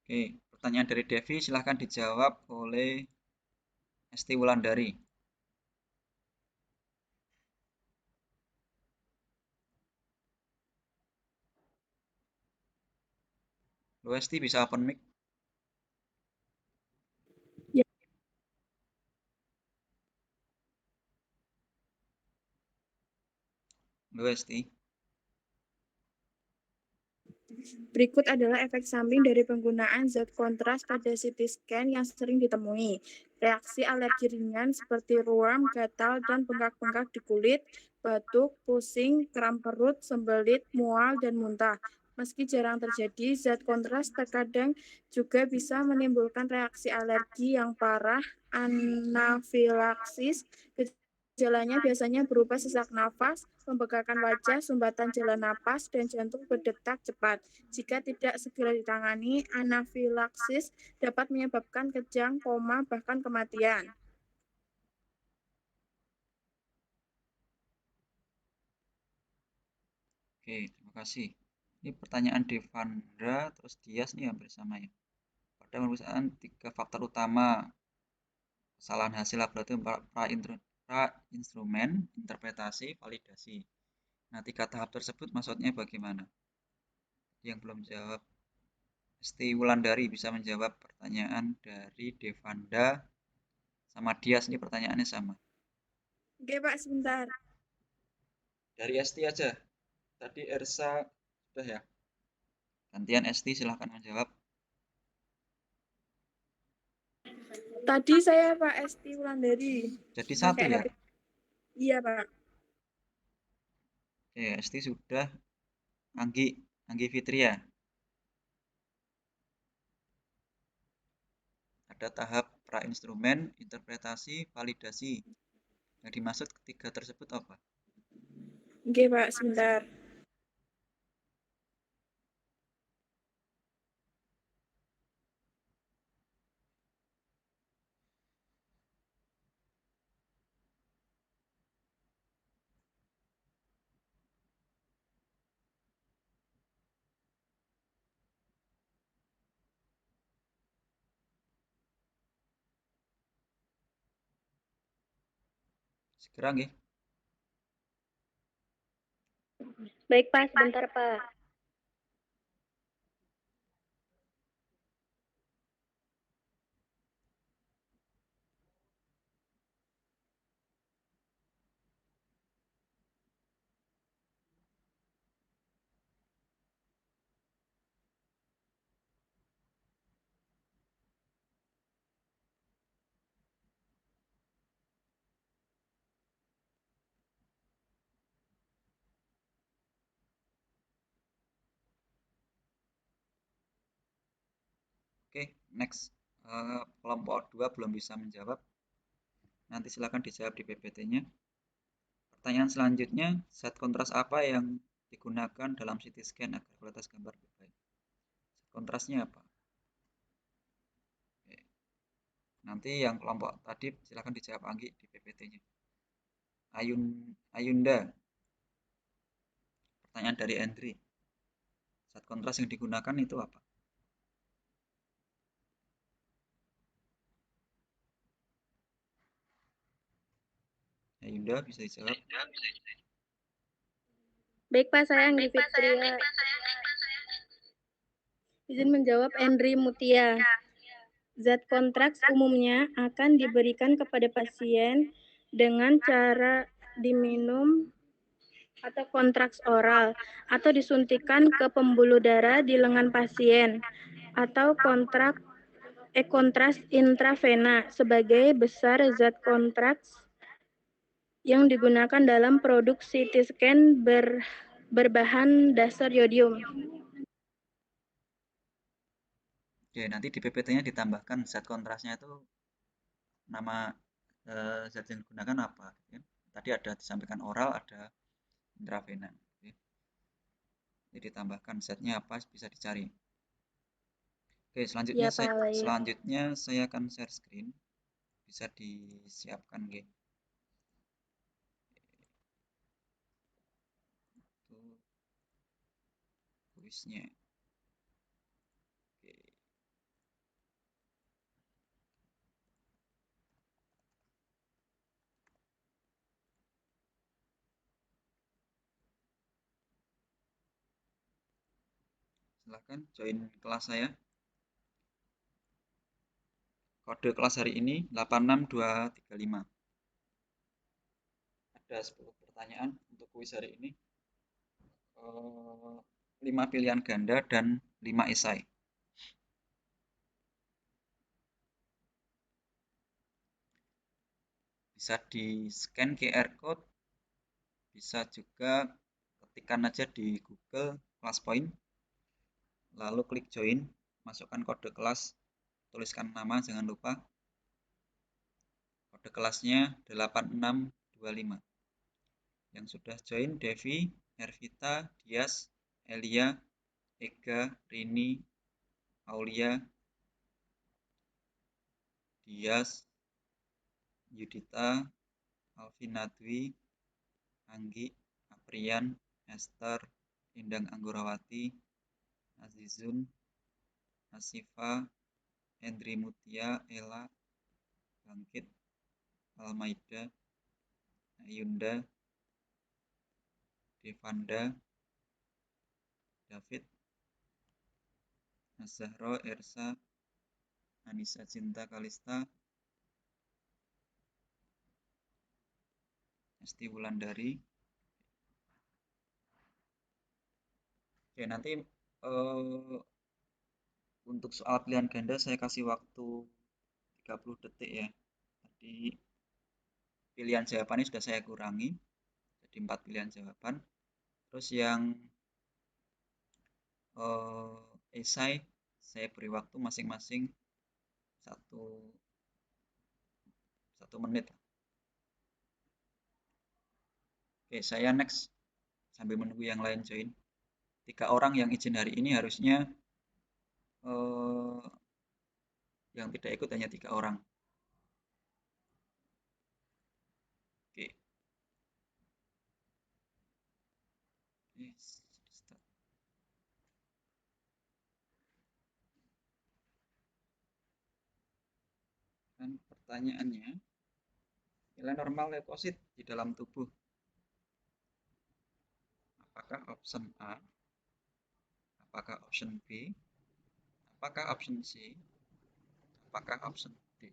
Oke, pertanyaan dari Devi silahkan dijawab oleh Esti Wulandari. Lo Esti bisa open mic? Ya. Lo Esti. Berikut adalah efek samping dari penggunaan zat kontras pada CT scan yang sering ditemui. Reaksi alergi ringan seperti ruam, gatal, dan bengkak-bengkak di kulit, batuk, pusing, kram perut, sembelit, mual, dan muntah. Meski jarang terjadi, zat kontras terkadang juga bisa menimbulkan reaksi alergi yang parah, anafilaksis. Gejalanya biasanya berupa sesak nafas, pembekakan wajah, sumbatan jalan napas, dan jantung berdetak cepat. Jika tidak segera ditangani, anafilaksis dapat menyebabkan kejang, koma, bahkan kematian. Oke, terima kasih. Ini pertanyaan Devandra, terus Dias nih hampir sama ya. Pada pemeriksaan 3 faktor utama kesalahan hasil laboratorium pra-instrumen, interpretasi, validasi. Nah, 3 tahap tersebut maksudnya bagaimana? Yang belum jawab, Esti Wulandari bisa menjawab pertanyaan dari Devanda sama Dias. Ini pertanyaannya sama. Oke, Pak, sebentar. Dari Esti aja. Tadi Ersa sudah ya. Gantian Esti silahkan menjawab. Tadi saya Pak Esti Wulandari. Jadi satu ya? Iya, Pak. Oke, Esti sudah. Anggi Fitria. Ada tahap pra-instrumen, interpretasi, validasi. Yang dimaksud ketiga tersebut apa? Oke, Pak, sebentar. Segera nggih. Baik, Pak, sebentar, Pak. Oke, next. Kelompok 2 belum bisa menjawab. Nanti silakan dijawab di PPT-nya. Pertanyaan selanjutnya, zat kontras apa yang digunakan dalam CT scan agar kualitas gambar lebih baik? Zat kontrasnya apa? Oke. Nanti yang kelompok tadi silakan dijawab Anggi di PPT-nya. Ayunda. Pertanyaan dari Andri. Zat kontras yang digunakan itu apa? Ayunda bisa dijawab. Baik Pak, saya Anggi Fitria. Izin menjawab Andri Mutia. Zat kontraks umumnya akan diberikan kepada pasien dengan cara diminum atau kontraks oral atau disuntikan ke pembuluh darah di lengan pasien atau kontras intravena sebagai besar zat kontraks yang digunakan dalam produk CT scan berbahan dasar yodium. Oke, nanti di PPT-nya ditambahkan zat kontrasnya itu nama zat yang digunakan apa. Ya. Tadi ada disampaikan oral, ada intravena. Oke. Jadi ditambahkan zatnya apa bisa dicari. Oke, selanjutnya saya akan share screen. Bisa disiapkan, G. Itu kuisnya. Oke. Silahkan join kelas saya. Kode kelas hari ini 86235. Ada 10 pertanyaan untuk kuis hari ini. 5 pilihan ganda dan 5 esai. Bisa di scan QR code, bisa juga ketikkan aja di Google ClassPoint, lalu klik join, masukkan kode kelas, tuliskan nama jangan lupa. Kode kelasnya 8625. Yang sudah join Devi, Hervita, Dias, Elia, Ega, Rini, Aulia, Dias, Yudita, Alvina Dwi, Anggi, Aprian, Esther, Indang Anggorawati, Azizun, Asifa, Hendri Mutia, Ella, Bangkit, Almaida, Ayunda, Devanda, David, Nazahro, Ersa, Anissa Cinta Kalista, Esti Wulandari. Oke, nanti untuk soal pilihan ganda saya kasih waktu 30 detik ya. Tadi pilihan jawabannya sudah saya kurangi. Jadi 4 pilihan jawaban. Terus yang esai saya beri waktu masing-masing 1 menit. Oke, saya next sambil menunggu yang lain join. 3 orang yang izin hari ini harusnya yang tidak ikut hanya 3 orang. Oke. Dan pertanyaannya, nilai normal leukosit di dalam tubuh. Apakah option A? Apakah option B? Apakah option C? Apakah option D?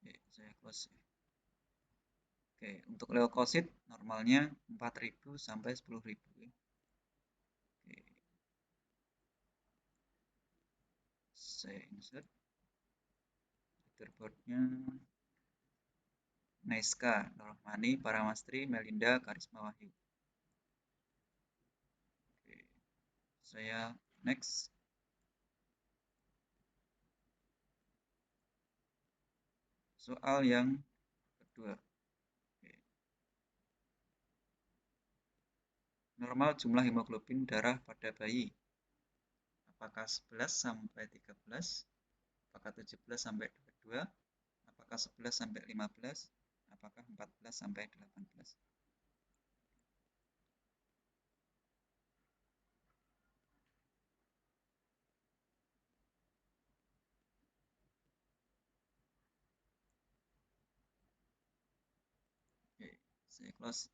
Oke, saya close ya. Oke, untuk leukosit normalnya 4.000 sampai 10.000 ya. Oke. Saya insert leaderboardnya Naiska, Nurmani, Paramastri, Melinda, Karisma Wahyu. Oke, saya next. Soal yang kedua. Oke. Normal jumlah hemoglobin darah pada bayi. Apakah 11 sampai 13? Apakah 17 sampai 22? Apakah 11 sampai 15? Apakah 14 sampai 18? Oke, saya close.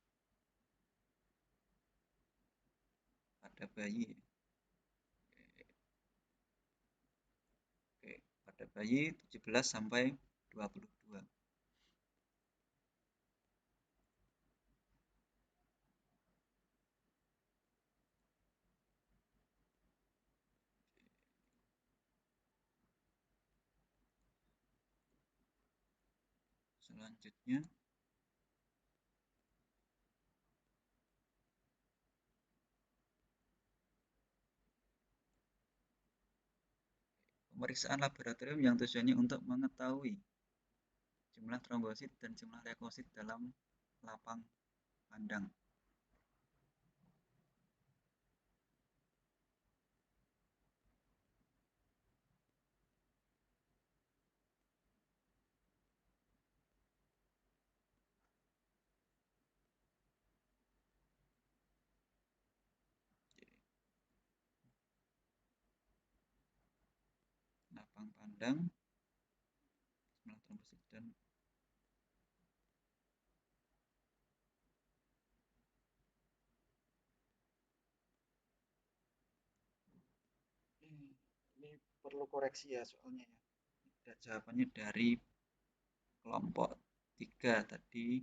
Pada bayi. Oke, pada bayi 17 sampai 22. Selanjutnya pemeriksaan laboratorium yang tujuannya untuk mengetahui jumlah trombosit dan jumlah leukosit dalam lapang pandang. Lapang pandang, jumlah trombosit dan ini perlu koreksi ya soalnya ya. Ada jawabannya dari kelompok 3 tadi,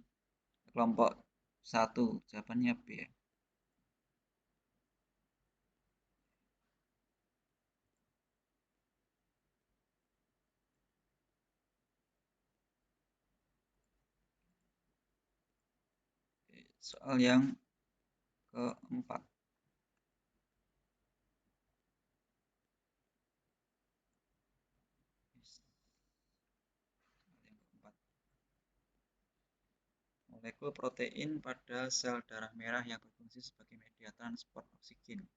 kelompok 1 jawabannya B ya. Soal yang keempat. Molekul protein pada sel darah merah yang berfungsi sebagai media transport oksigen.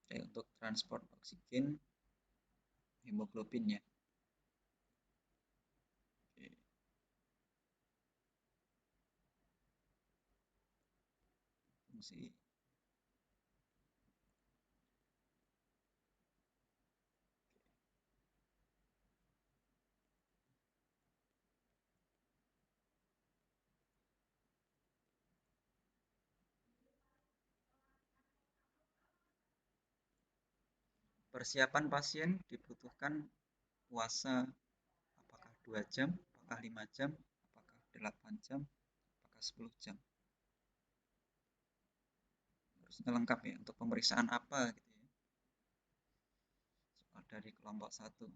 Oke, untuk transport oksigen hemoglobin ya. Oke. Fungsi persiapan pasien dibutuhkan puasa apakah 2 jam, apakah 5 jam, apakah 8 jam, apakah 10 jam. Harusnya lengkap ya, untuk pemeriksaan apa gitu ya. Soal dari kelompok 1.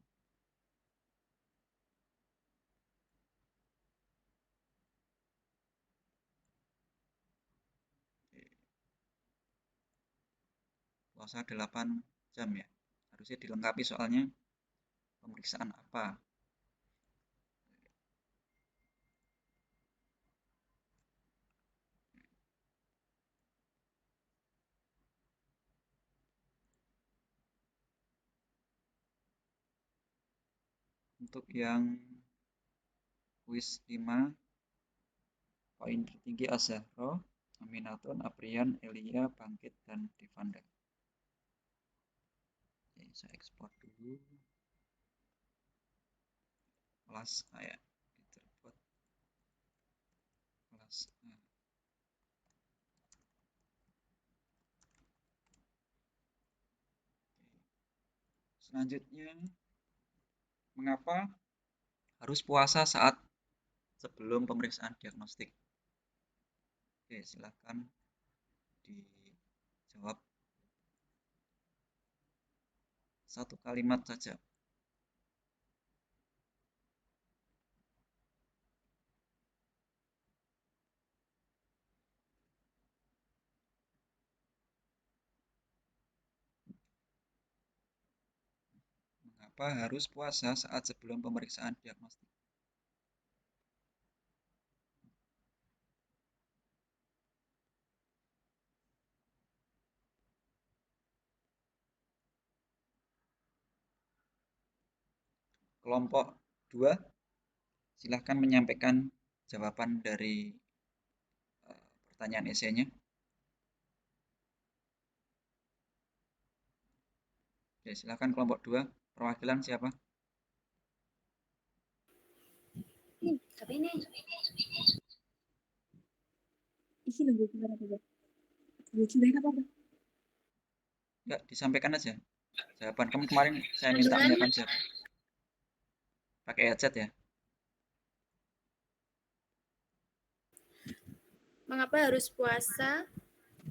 Puasa 8 jam ya. Harusnya dilengkapi soalnya pemeriksaan apa. Untuk yang kuis 5, poin tertinggi Azahro, Aminaton, Aprian, Elia, Bangkit, dan Devanda. Oke, saya ekspor dulu. Kelas A ya, diterbuat kelas A. Selanjutnya, mengapa harus puasa saat sebelum pemeriksaan diagnostik? Oke, silakan dijawab. Satu kalimat saja. Mengapa harus puasa saat sebelum pemeriksaan diagnostik? Kelompok 2, silahkan menyampaikan jawaban dari pertanyaan esainya. Oke, silahkan kelompok 2, perwakilan siapa? Tapi ini isi nunggu gimana coba? Apa? Enggak, disampaikan aja jawaban. Kamu kemarin saya minta menyiapkan jawaban. Pakai headset ya. Mengapa harus puasa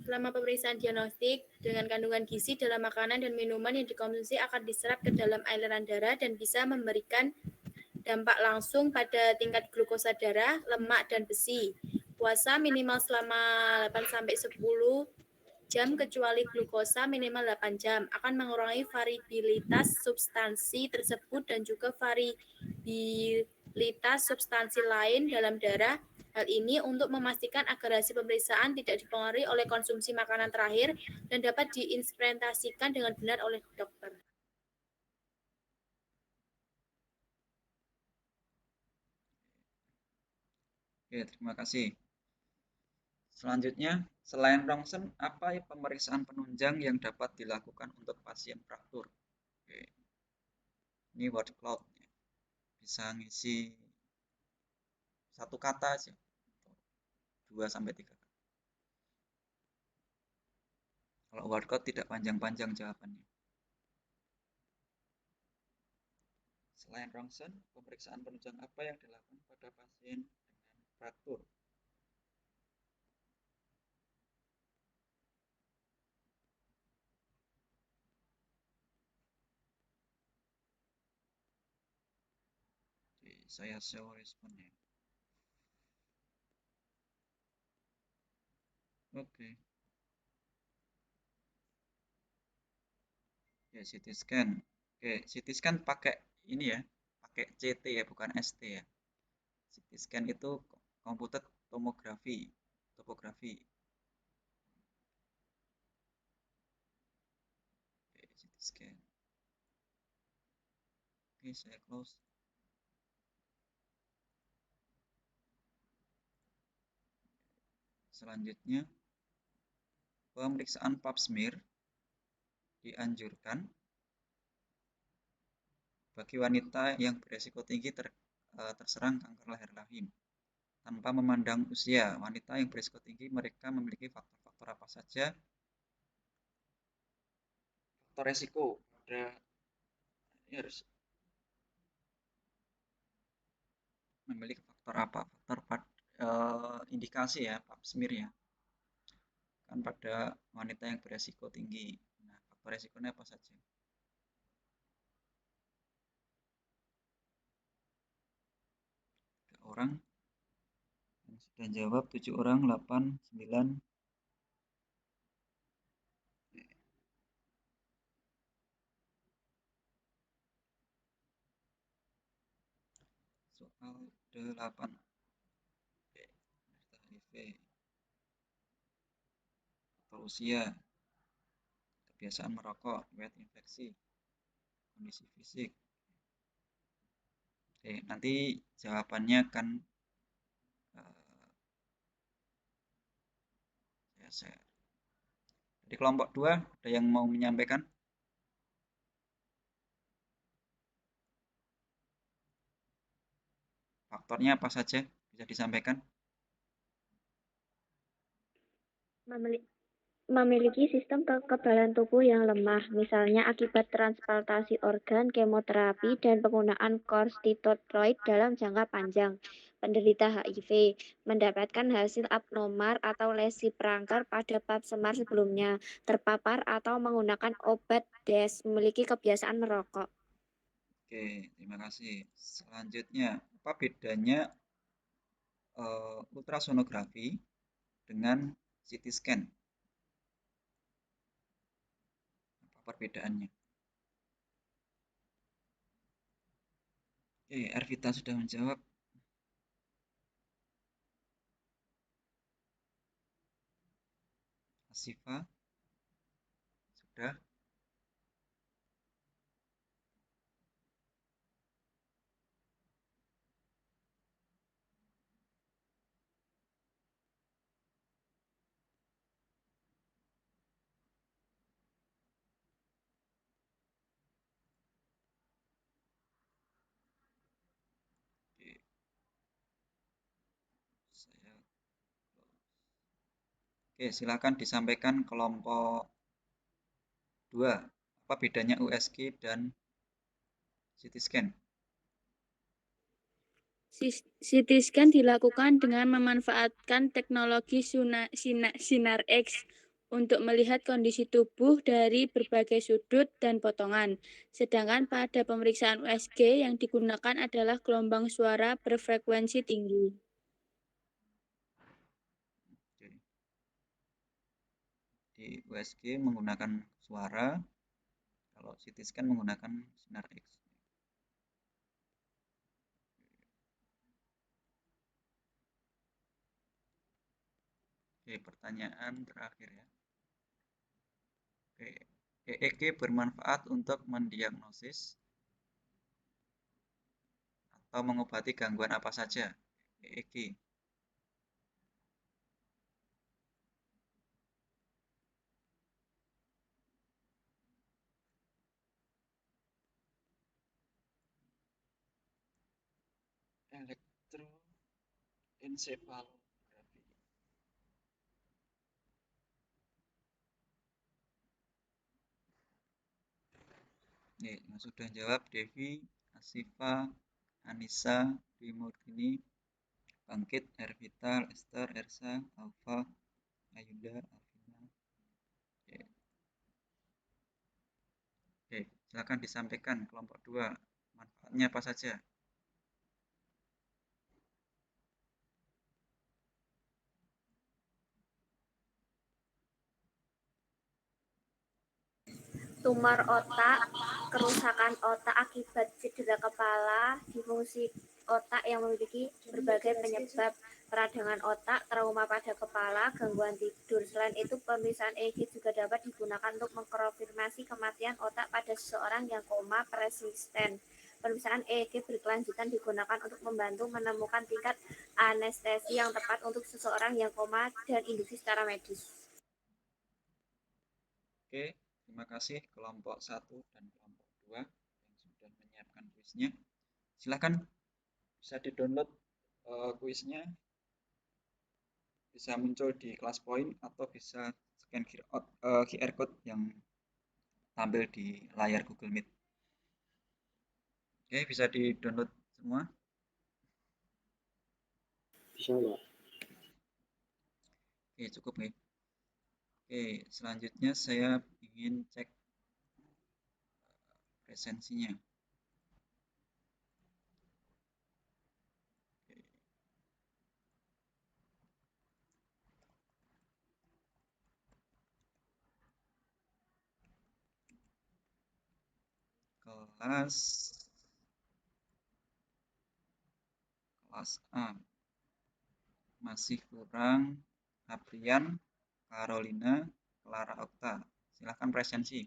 selama pemeriksaan diagnostik? Dengan kandungan gizi dalam makanan dan minuman yang dikonsumsi akan diserap ke dalam aliran darah dan bisa memberikan dampak langsung pada tingkat glukosa darah, lemak, dan besi. Puasa minimal selama 8-10 jam kecuali glukosa minimal 8 jam akan mengurangi variabilitas substansi tersebut dan juga variabilitas substansi lain dalam darah. Hal ini untuk memastikan agar hasil pemeriksaan tidak dipengaruhi oleh konsumsi makanan terakhir dan dapat diinterpretasikan dengan benar oleh dokter. Oke, terima kasih. Selanjutnya, selain rongsen, apa pemeriksaan penunjang yang dapat dilakukan untuk pasien fraktur? Oke. Ini word cloud. Bisa ngisi satu kata aja. 2-3 kata. Kalau word cloud tidak panjang-panjang jawabannya. Selain rongsen, pemeriksaan penunjang apa yang dilakukan pada pasien dengan fraktur? Saya show responnya. Oke. Ya, CT scan. Oke, CT scan pakai ini ya, pakai CT ya, bukan ST ya. CT scan itu komputer tomografi. Oke, CT scan. Oke, saya close. Selanjutnya, pemeriksaan pap smear dianjurkan bagi wanita yang beresiko tinggi terserang kanker leher rahim. Tanpa memandang usia, wanita yang beresiko tinggi mereka memiliki faktor-faktor apa saja? Faktor resiko pada ini harus memiliki faktor apa? Faktor indikasi ya, pap smear ya. Kan pada wanita yang beresiko tinggi. Nah, faktor resikonya apa saja? Orang yang sudah jawab 7 orang, 8, 9. Soal 8. HIV atau usia, kebiasaan merokok, riwayat infeksi, kondisi fisik. Oke, nanti jawabannya akan saya share. Di kelompok 2 ada yang mau menyampaikan? Faktornya apa saja? Bisa disampaikan? Memiliki sistem kekebalan tubuh yang lemah, misalnya akibat transplantasi organ, kemoterapi, dan penggunaan kortikosteroid dalam jangka panjang. penderita HIV mendapatkan hasil abnormal atau lesi perangkar pada pap semar sebelumnya, terpapar atau menggunakan obat DES, memiliki kebiasaan merokok. Oke, terima kasih. Selanjutnya, apa bedanya ultrasonografi dengan CT scan? Apa perbedaannya? Oke, Ervita sudah menjawab. Asifa sudah. Oke, Oke, silakan disampaikan kelompok 2. Apa bedanya USG dan CT scan? CT scan dilakukan dengan memanfaatkan teknologi sinar X untuk melihat kondisi tubuh dari berbagai sudut dan potongan. Sedangkan pada pemeriksaan USG yang digunakan adalah gelombang suara berfrekuensi tinggi. Di USG menggunakan suara, kalau CT scan menggunakan sinar X. Oke, pertanyaan terakhir ya. Oke, EEG bermanfaat untuk mendiagnosis atau mengobati gangguan apa saja? EEG. Elektroensefalografi. Nih, yang sudah jawab Devi, Asifa, Anissa, Dimurdini, Bangkit, Ervita, Esther, Ersa, Alfa, Ayunda, Alvina. Oke, silakan disampaikan kelompok 2. Manfaatnya apa saja? Tumor otak, kerusakan otak akibat cedera kepala, disfungsi otak yang memiliki berbagai penyebab, peradangan otak, trauma pada kepala, gangguan tidur. Selain itu, pemeriksaan EEG juga dapat digunakan untuk mengkonfirmasi kematian otak pada seseorang yang koma persisten. Pemeriksaan EEG berkelanjutan digunakan untuk membantu menemukan tingkat anestesi yang tepat untuk seseorang yang koma dan induksi secara medis. Oke, terima kasih kelompok 1 dan kelompok 2 yang sudah menyiapkan kuisnya. Silakan bisa di-download kuisnya. Bisa muncul di kelas point atau bisa scan QR code yang tampil di layar Google Meet. Oke, bisa di-download semua. Bisa, Pak. Oke, cukup nih. Oke, selanjutnya saya ingin cek presensinya. Kelas A masih kurang Aprian, Carolina, Clara Okta. Silahkan presensi.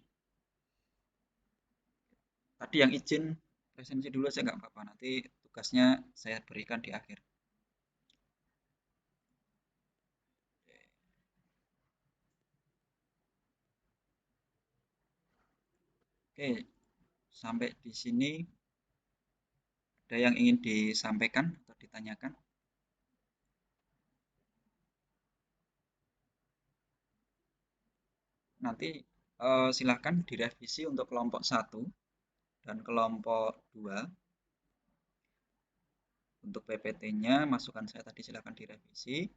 Tadi yang izin presensi dulu aja nggak apa-apa. Nanti tugasnya saya berikan di akhir. Oke, sampai di sini ada yang ingin disampaikan atau ditanyakan? Nanti silahkan direvisi untuk kelompok 1 dan kelompok 2. Untuk PPT-nya, masukan saya tadi silakan direvisi.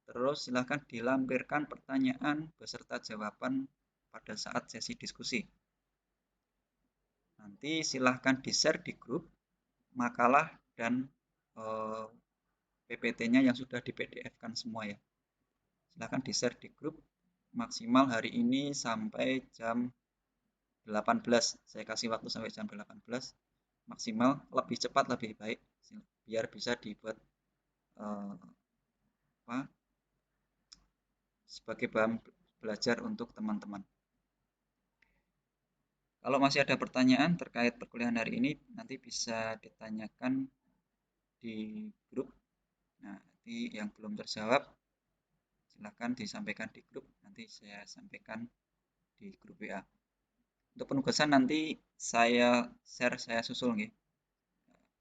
Terus silakan dilampirkan pertanyaan beserta jawaban pada saat sesi diskusi. Nanti silahkan di-share di grup makalah dan PPT-nya yang sudah di PDF-kan semua ya. Silahkan di-share di grup maksimal hari ini sampai jam 18. Saya kasih waktu sampai jam 18. Maksimal, lebih cepat lebih baik biar bisa dibuat sebagai bahan belajar untuk teman-teman. Kalau masih ada pertanyaan terkait perkuliahan hari ini, nanti bisa ditanyakan di grup. Nah, nanti yang belum terjawab, silakan disampaikan di grup. Nanti saya sampaikan di grup WA. Untuk penugasan nanti saya share, saya susul nih.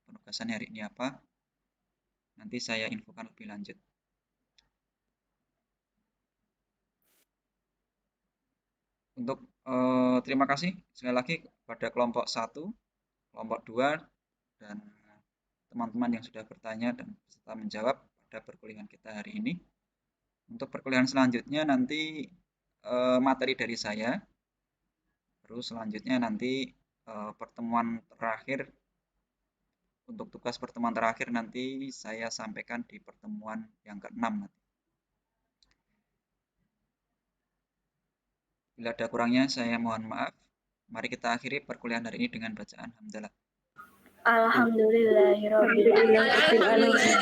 Penugasan hari ini apa? Nanti saya infokan lebih lanjut. Untuk terima kasih sekali lagi kepada kelompok 1, kelompok 2, dan teman-teman yang sudah bertanya dan serta menjawab pada perkuliahan kita hari ini. Untuk perkuliahan selanjutnya nanti materi dari saya. Terus selanjutnya nanti pertemuan terakhir, untuk tugas pertemuan terakhir nanti saya sampaikan di pertemuan yang ke-6 nanti. Bila ada kurangnya saya mohon maaf. Mari kita akhiri perkuliahan hari ini dengan bacaan hamdalah. Alhamdulillahirabbil alamin.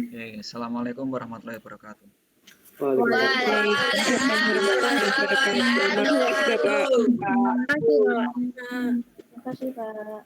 Oke, assalamualaikum warahmatullahi wabarakatuh. Terima kasih, Pak.